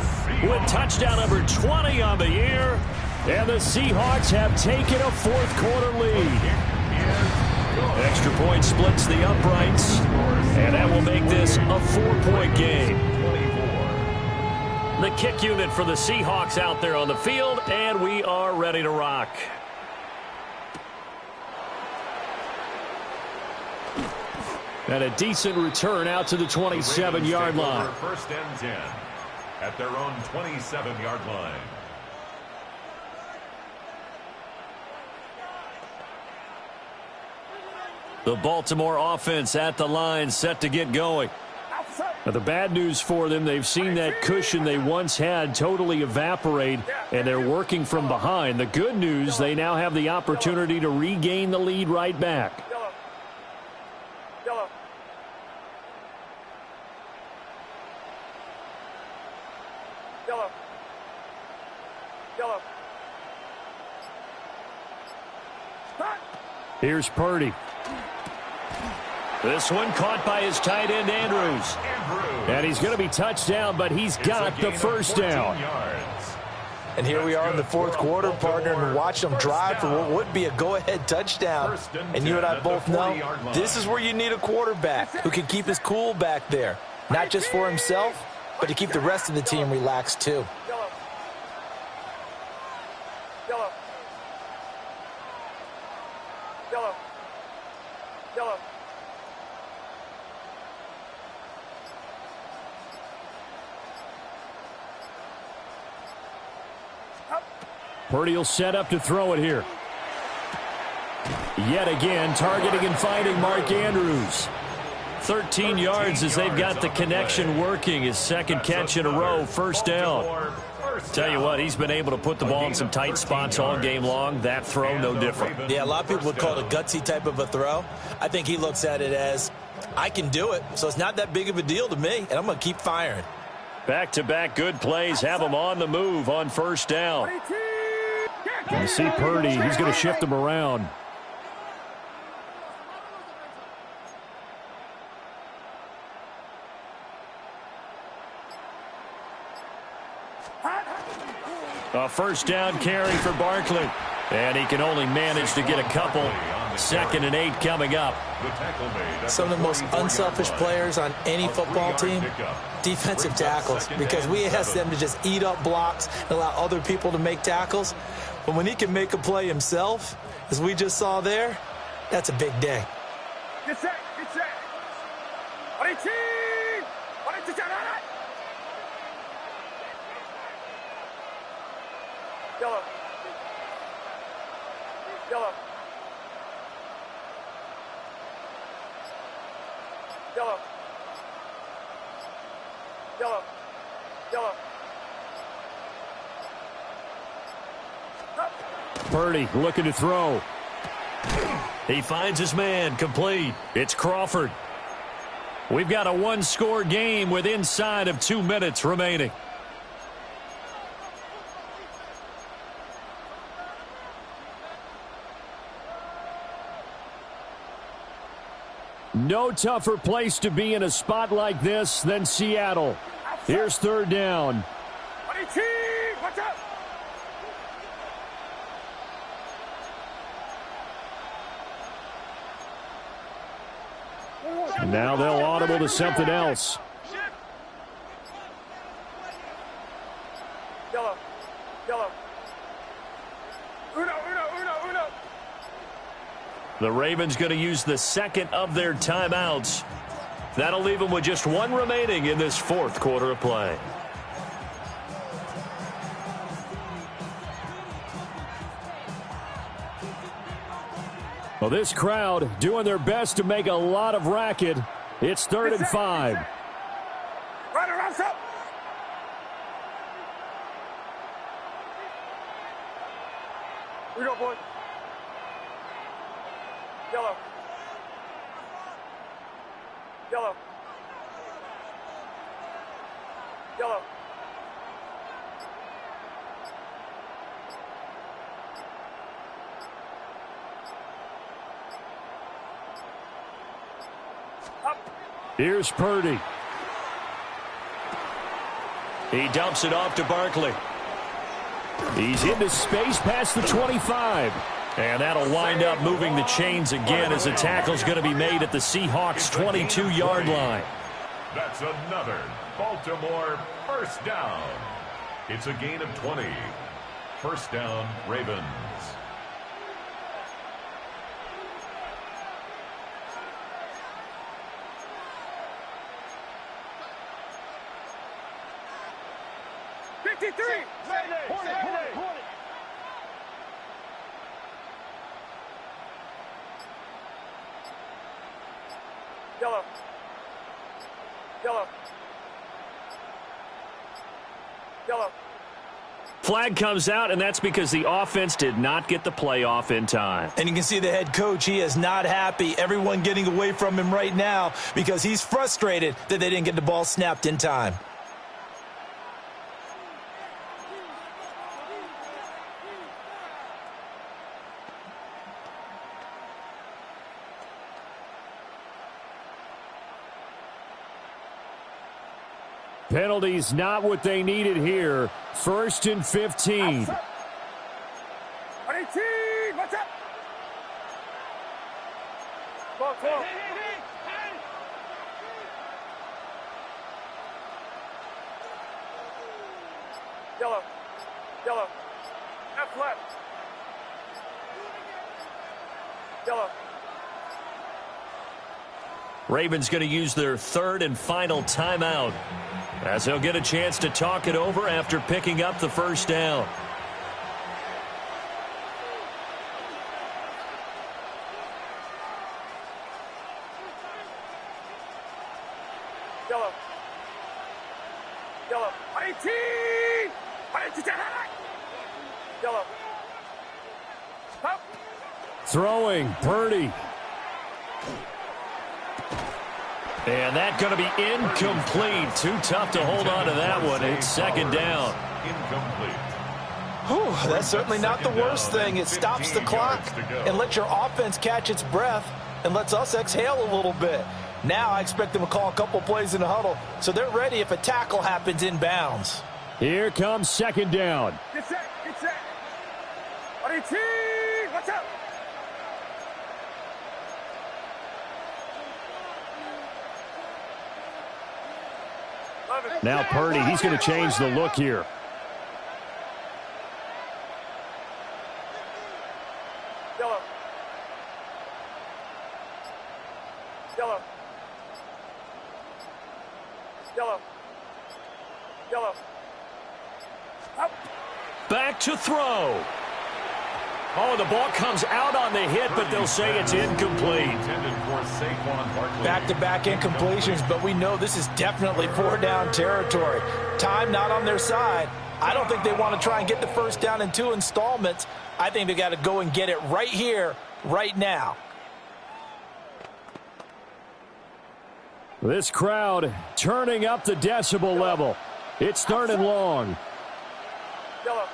with touchdown number 20 on the year. And the Seahawks have taken a fourth quarter lead. Extra point splits the uprights, and that will make this a 4-point game. The kick unit for the Seahawks out there on the field, and we are ready to rock. And a decent return out to the 27-yard line. 1st and 10 at their own 27-yard line. The Baltimore offense at the line, set to get going. Now, the bad news for them, they've seen that cushion they once had totally evaporate, and they're working from behind. The good news, they now have the opportunity to regain the lead right back. Here's Purdy. This one caught by his tight end, Andrews. And he's going to be touched down, but he's got the first down. And here we are in the fourth quarter, partner, and watch them drive for what would be a go-ahead touchdown. And you and I both know this is where you need a quarterback who can keep his cool back there, not just for himself, but to keep the rest of the team relaxed too. Purdy will set up to throw it here. Yet again, targeting and finding Mark Andrews. 13 yards as they've got the connection working. His second catch in a row, first down. Tell you what, he's been able to put the ball in some tight spots all game long. That throw, no different. Yeah, a lot of people would call it a gutsy type of a throw. I think he looks at it as, I can do it, so it's not that big of a deal to me, and I'm going to keep firing. Back-to-back good plays have him on the move on first down. You see Purdy, he's going to shift him around. A first down carry for Barkley. And he can only manage to get a couple. 2nd and 8 coming up. Some of the most unselfish players on any football team, defensive tackles, because we ask them to just eat up blocks and allow other people to make tackles. But when he can make a play himself, as we just saw there, that's a big day. Get set, get set. Yellow. Yellow. Yellow. Yellow. Yellow. Purdy looking to throw. He finds his man, complete. It's Crawford. We've got a one-score game with inside of 2 minutes remaining. No tougher place to be in a spot like this than Seattle. Here's third down. Watch out. And now they'll audible to something else. Yellow. Yellow. Uno. The Ravens going to use the second of their timeouts. That'll leave them with just one remaining in this fourth quarter of play. Well, this crowd doing their best to make a lot of racket. It's 3rd and 5. Right around up. We go, boy. Yellow. Yellow. Yellow. Up. Here's Purdy. He dumps it off to Barkley. He's into space past the 25. And that'll wind up moving the chains again as the tackle's going to be made at the Seahawks' 22-yard line. That's another Baltimore first down. It's a gain of 20. First down, Ravens. Yellow. Yellow. Yellow. Flag comes out, and that's because the offense did not get the play off in time. And you can see the head coach, he is not happy. Everyone getting away from him right now because he's frustrated that they didn't get the ball snapped in time. Penalties not what they needed here. 1st and 15. What's up? Ball 12. Yellow. Yellow. Left, left. Yellow. Ravens going to use their 3rd and final timeout, as they'll get a chance to talk it over after picking up the 1st down. Yellow. Yellow. 18! Yellow. Up. Throwing, Purdy. And that's going to be incomplete. Too tough to hold on to that one. It's 2nd down. Incomplete. Whew, that's certainly not the worst thing. It stops the clock and lets your offense catch its breath and lets us exhale a little bit. Now I expect them to call a couple plays in the huddle, so they're ready if a tackle happens inbounds. Here comes 2nd down. Get set. Get set. 18! Watch out. Now Purdy, he's going to change the look here. Yellow. Yellow. Yellow. Yellow. Up. Back to throw. Oh, the ball comes out on the hit, but they'll say it's incomplete. Back-to-back incompletions, but we know this is definitely 4-down territory. Time not on their side. I don't think they want to try and get the 1st down in 2 installments. I think they got to go and get it right here, right now. This crowd turning up the decibel level. It's 3rd and long. Yellow.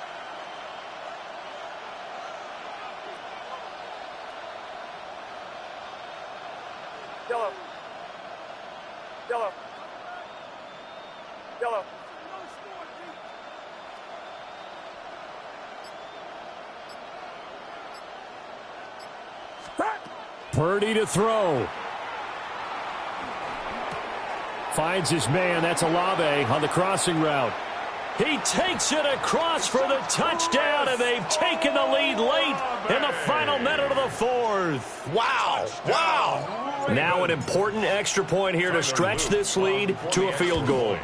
Yellow. Yellow. Yellow. Purdy to throw. Finds his man. That's Olave on the crossing route. He takes it across for the touchdown, and they've taken the lead late in the final minute of the 4th. Wow. Wow. Now an important extra point here to stretch this lead to a field goal.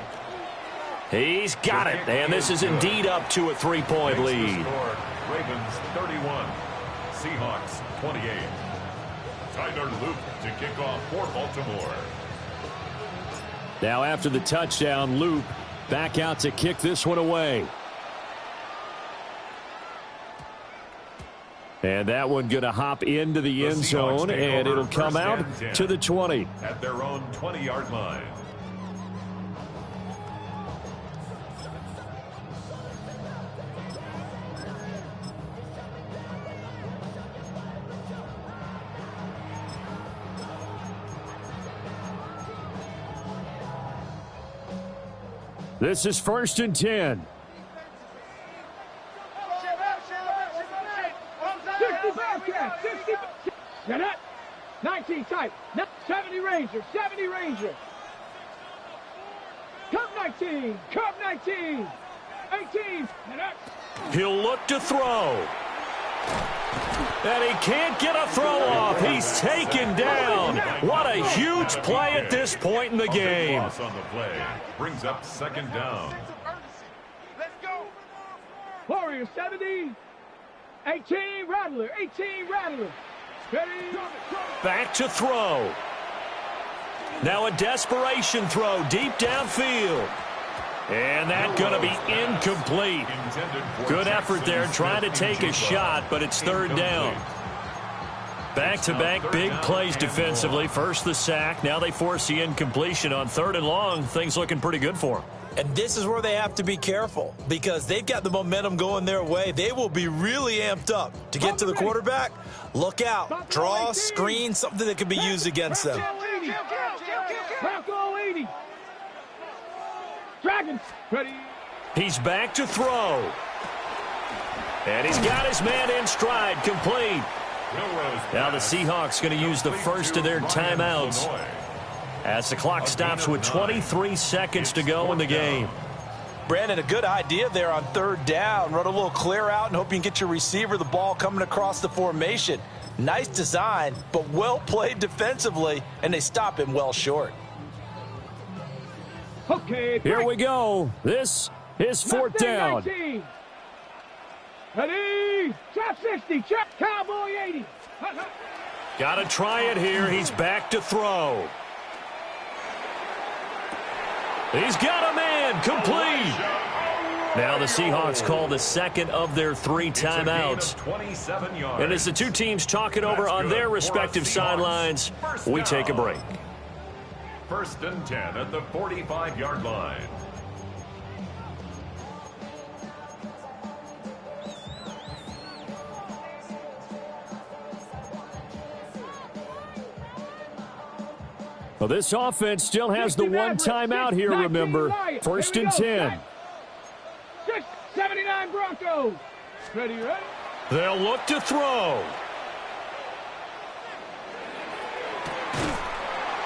He's got it, and this is indeed up to a 3-point lead. Ravens 31, Seahawks 28. Tyler Luke to kick off for Baltimore. Now after the touchdown, Loop back out to kick this one away. And that one going to hop into the end zone, and it'll come out to the 20. At their own 20-yard line. This is 1st and 10. 60. Now that 19 type. 70 Ranger. 70 Ranger. Cup 19. Cup 19. 18. He'll look to throw. And he can't get a throw off. He's taken down. What a huge play at this point in the game. On the play brings up 2nd down. Let's go. Warrior 70. 18 Rattler. 18 Rattler. Ready. Back to throw. Now a desperation throw deep downfield. And that's going to be incomplete. Good effort there trying to take a shot, but it's 3rd down. Back-to-back big plays defensively. First the sack. Now they force the incompletion on 3rd and long. Things looking pretty good for them. And this is where they have to be careful because they've got the momentum going their way. They will be really amped up to get to the quarterback. Look out. Draw, screen, something that could be used against them. Bronco 80. seconds. Ready. He's back to throw. And he's got his man in stride, complete. Now the Seahawks going to use the first of their timeouts as the clock stops with 23 seconds to go in the game. Brandon, a good idea there on third down. Run a little clear out and hope you can get your receiver the ball coming across the formation. Nice design, but well played defensively, and they stop him well short. Okay. Here we go. This is fourth down. 19. Ready. Shot 60. Check. Cowboy 80. Got to try it here. He's back to throw. He's got a man, complete. Now the Seahawks call the second of their 3 timeouts. And as the two teams talk it over on their respective sidelines, we take a break. 1st and 10 at the 45-yard line. Well, this offense still has the one timeout here, remember. 1st and 10. 79 Broncos. Ready. They'll look to throw.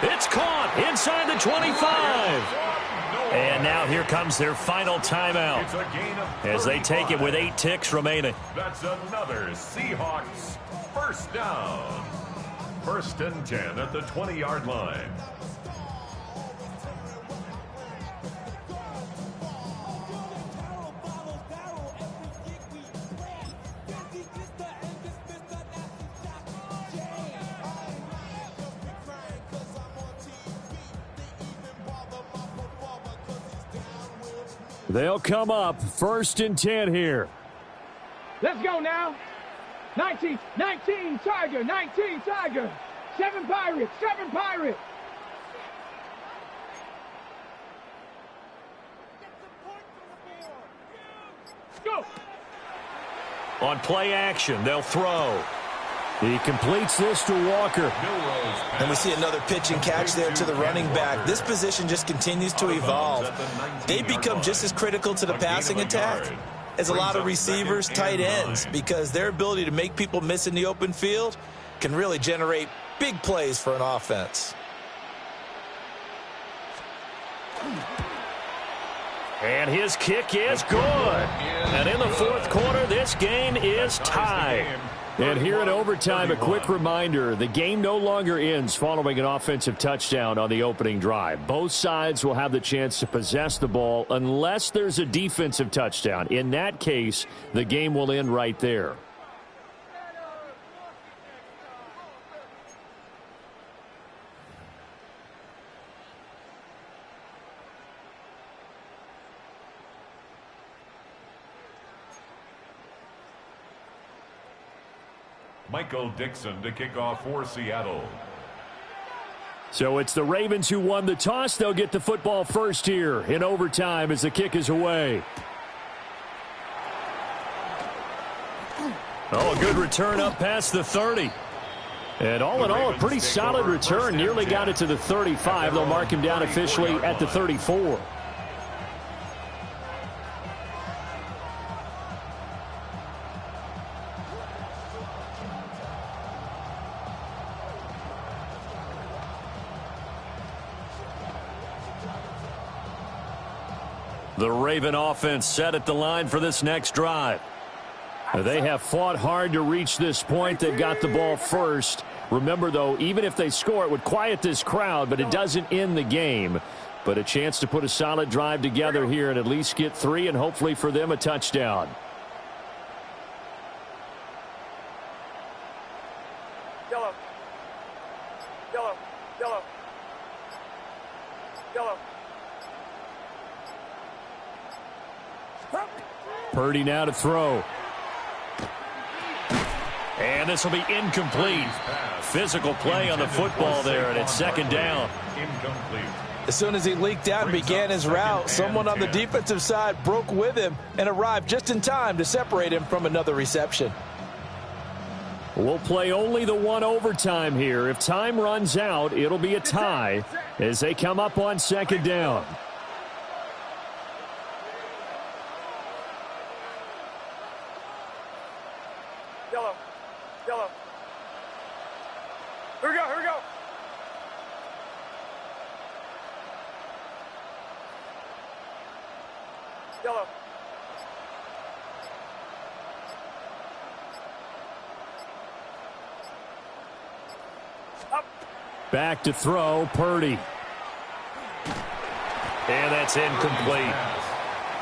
It's caught inside the 25. And now here comes their final timeout as they take it with 8 ticks remaining. That's another Seahawks first down. 1st and 10 at the 20-yard line. They'll come up 1st and 10 here. Let's go now. 19 Tiger, 19 Tiger. 7 Pirates, 7 Pirates. Go. On play action, they'll throw. He completes this to Walker. And we see another pitch and catch there to the running back. This position just continues to evolve. They become just as critical to the passing attack as a lot of receivers, tight ends, because their ability to make people miss in the open field can really generate big plays for an offense. And his kick is good. And in the 4th quarter, this game is tied. And here in overtime, a quick reminder, the game no longer ends following an offensive touchdown on the opening drive. Both sides will have the chance to possess the ball unless there's a defensive touchdown. In that case, the game will end right there. Michael Dixon to kick off for Seattle. So it's the Ravens who won the toss. They'll get the football first here in overtime as the kick is away. Oh, a good return up past the 30. And all in all, a pretty solid return. Nearly got it to the 35. They'll mark him down officially at the 34. The Raven offense set at the line for this next drive. They have fought hard to reach this point. They've got the ball first. Remember, though, even if they score, it would quiet this crowd, but it doesn't end the game. But a chance to put a solid drive together here and at least get 3 and hopefully for them a touchdown. Yellow. Yellow. Yellow. Yellow. Purdy now to throw. And this will be incomplete. Physical play on the football there, and it's 2nd down. Incomplete. As soon as he leaked out and began his route, someone on the defensive side broke with him and arrived just in time to separate him from another reception. We'll play only the 1 overtime here. If time runs out, it'll be a tie as they come up on 2nd down. Yellow. Up. Back to throw, Purdy. And that's incomplete.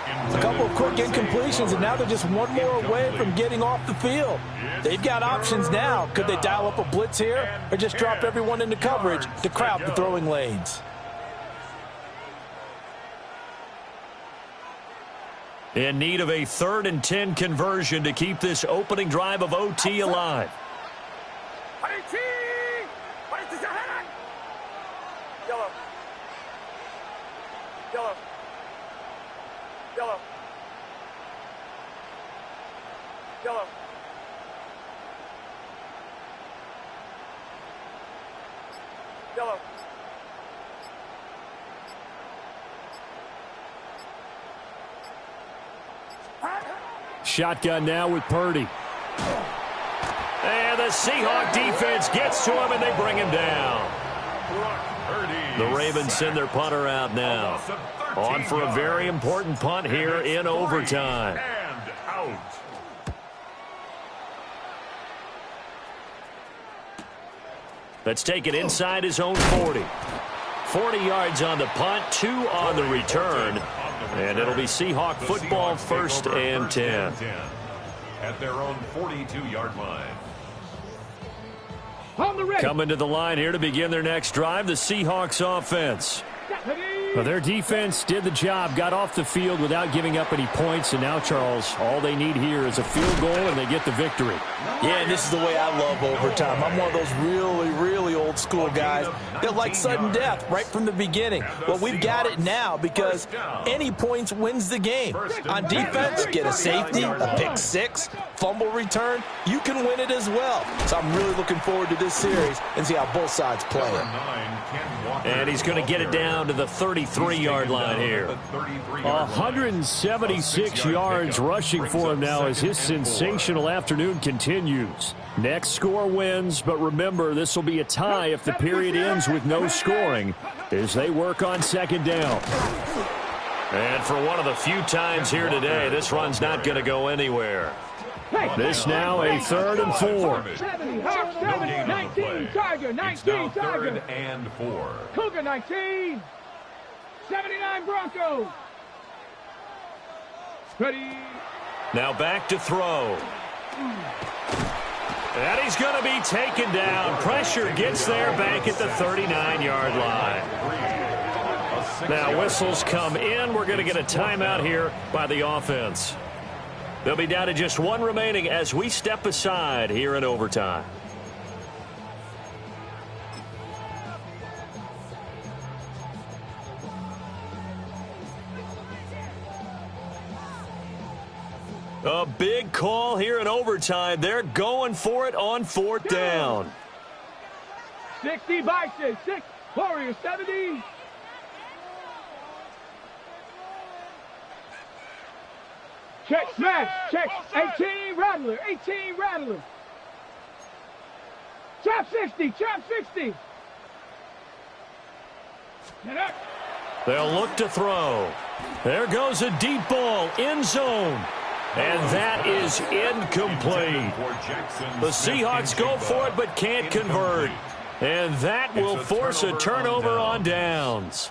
A couple of quick incompletions, and now they're just one more away from getting off the field. They've got options now. Could they dial up a blitz here or just drop everyone into coverage to crowd the throwing lanes? In need of a 3rd and 10 conversion to keep this opening drive of OT alive. Yellow. Yellow. Yellow. Yellow. Yellow. Shotgun now with Purdy. And the Seahawk defense gets to him, and they bring him down. The Ravens send their punter out now. On for a very important punt here in overtime. And out. Let's take it inside his own 40. 40 yards on the punt, 2 on the return. And it'll be Seahawk football, 1st and 10. At their own 42-yard line. On the ready. Coming to the line here to begin their next drive, the Seahawks offense. Well, their defense did the job, got off the field without giving up any points, and now, Charles, all they need here is a field goal, and they get the victory. Yeah, and this is the way I love overtime. I'm one of those really, really old school guys that like sudden death right from the beginning. Well, we've got it now because any points wins the game. On defense, get a safety, a pick six, fumble return, you can win it as well. So I'm really looking forward to this series and see how both sides play it. And he's going to get it down to the 33-yard line here. 176 yards rushing for him now as his sensational afternoon continues. Next score wins, but remember, this will be a tie if the period ends with no scoring as they work on 2nd down. And for one of the few times here today, this run's not going to go anywhere. This now a 3rd and 4. 70, Hawk 70, 19, Tiger, 19, Tiger. 3rd and 4. Cougar 19, 79 Broncos. Ready. Now back to throw. And he's going to be taken down. Pressure gets there back at the 39-yard line. Now whistles come in. We're going to get a timeout here by the offense. They'll be down to just 1 remaining as we step aside here in overtime. A big call here in overtime. They're going for it on 4th down. 60 Bison, 6 Warriors 70. Check smash, check 18 Rattler, 18 Rattler. Chop 60, chop 60. Get up. They'll look to throw. There goes a deep ball, end zone. And that is incomplete. The Seahawks go for it but can't convert. And that will force a turnover on downs.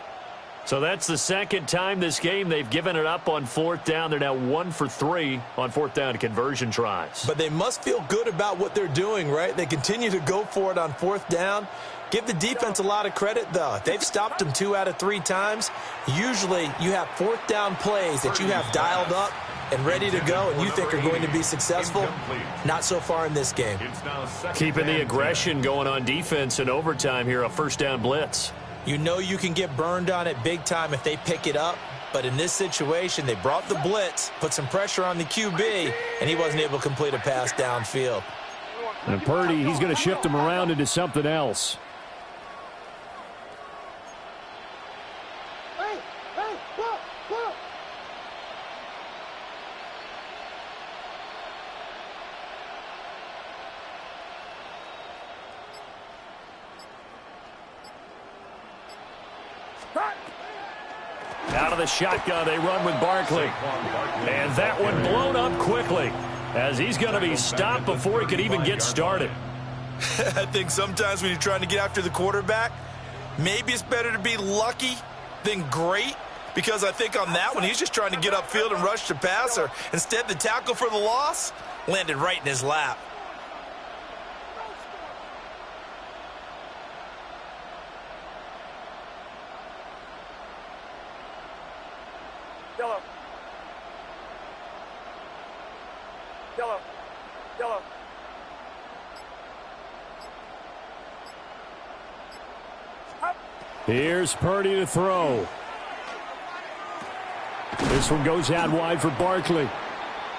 So that's the 2nd time this game they've given it up on 4th down. They're now 1 for 3 on 4th down conversion tries. But they must feel good about what they're doing, right? They continue to go for it on 4th down. Give the defense a lot of credit, though. They've stopped them 2 out of 3 times. Usually you have 4th down plays that you have dialed up and ready to go and you think are going to be successful. Not so far in this game. Keeping the aggression going on defense in overtime here, a 1st down blitz. You know you can get burned on it big time if they pick it up. But in this situation, they brought the blitz, put some pressure on the QB, and he wasn't able to complete a pass downfield. And Purdy, he's going to shift him around into something else. Out of the shotgun, they run with Barkley. And that one blown up quickly, as he's going to be stopped before he could even get started. I think sometimes when you're trying to get after the quarterback, maybe it's better to be lucky than great, because I think on that one, he's just trying to get upfield and rush the passer. Instead, the tackle for the loss landed right in his lap. Yellow. Yellow. Yellow. Here's Purdy to throw. This one goes out wide for Barkley.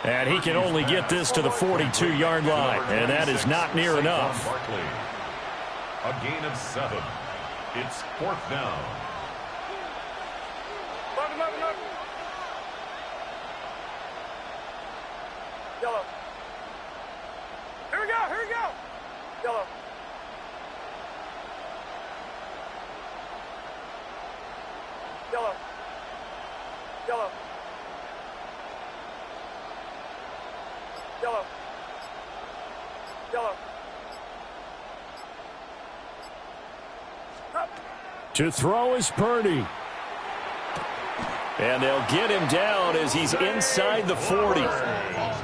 And he can only get this to the 42-yard line, and that is not near enough. A gain of 7. It's 4th down. Yellow. Here we go, here we go. Yellow. Yellow. Yellow. Yellow. Yellow. To throw is Purdy. And they'll get him down as he's inside the 40.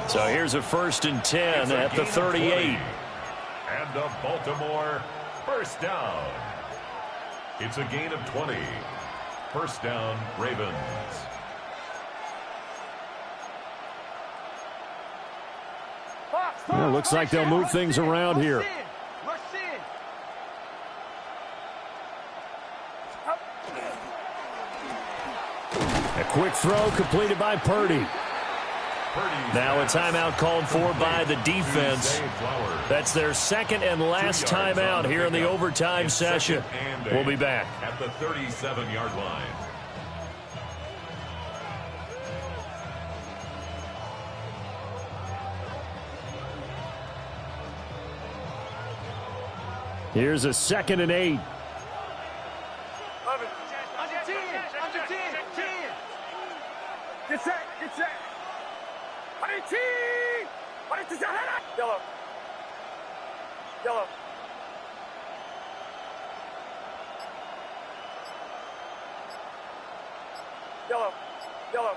So here's a 1st and 10 at the 38. And a Baltimore first down. It's a gain of 20. First down, Ravens. Well, looks like they'll move things around here. A quick throw completed by Purdy. Now a timeout called for by the defense. That's their 2nd and last timeout here in the overtime session. We'll be back at the 37-yard line. Here's a 2nd and 8. Get set, get set. Yellow. Yellow. Yellow. Yellow.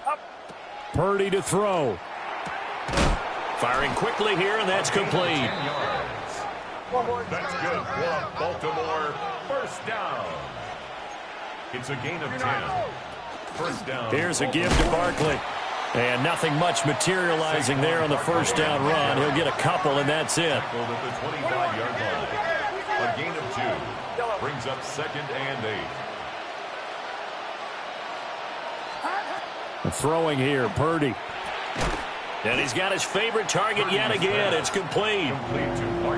Up. Purdy to throw. Firing quickly here, and that's complete. 10 yards. That's good for a Baltimore first down. It's a gain of 10. First down. Here's a give to Barkley. And nothing much materializing there on the first down run. He'll get a couple, and that's it. At the 25-yard line. A gain of 2. Brings up 2nd and 8. Throwing here, Purdy. And he's got his favorite target yet again. It's complete.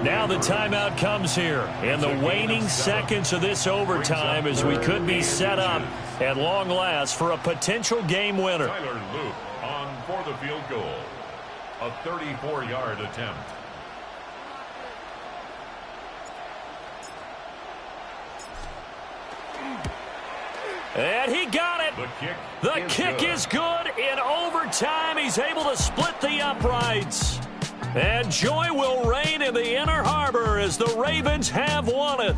Now the timeout comes here in the waning seconds of this overtime, as we could be set up at long last for a potential game winner. Tyler Luke on for the field goal. A 34-yard attempt. And he got it. The kick is good. In overtime, he's able to split the uprights. And joy will reign in the Inner Harbor as the Ravens have won it.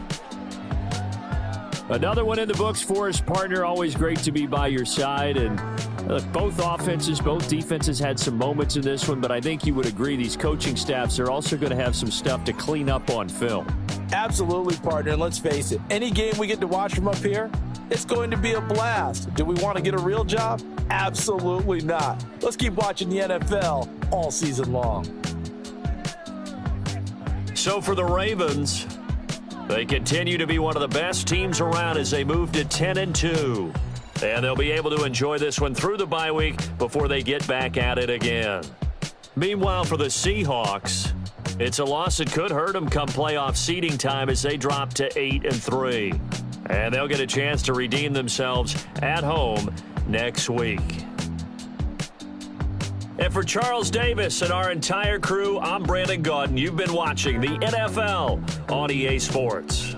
Another one in the books for us, partner. Always great to be by your side. And look, both offenses, both defenses had some moments in this one, but I think you would agree these coaching staffs are also going to have some stuff to clean up on film. Absolutely, partner. And let's face it, any game we get to watch from up here, it's going to be a blast. Do we want to get a real job? Absolutely not. Let's keep watching the NFL all season long. So for the Ravens, they continue to be one of the best teams around as they move to 10-2. And they'll be able to enjoy this one through the bye week before they get back at it again. Meanwhile, for the Seahawks, it's a loss that could hurt them come playoff seeding time as they drop to 8-3. And they'll get a chance to redeem themselves at home next week. And for Charles Davis and our entire crew, I'm Brandon Gaudin. You've been watching the NFL on EA Sports.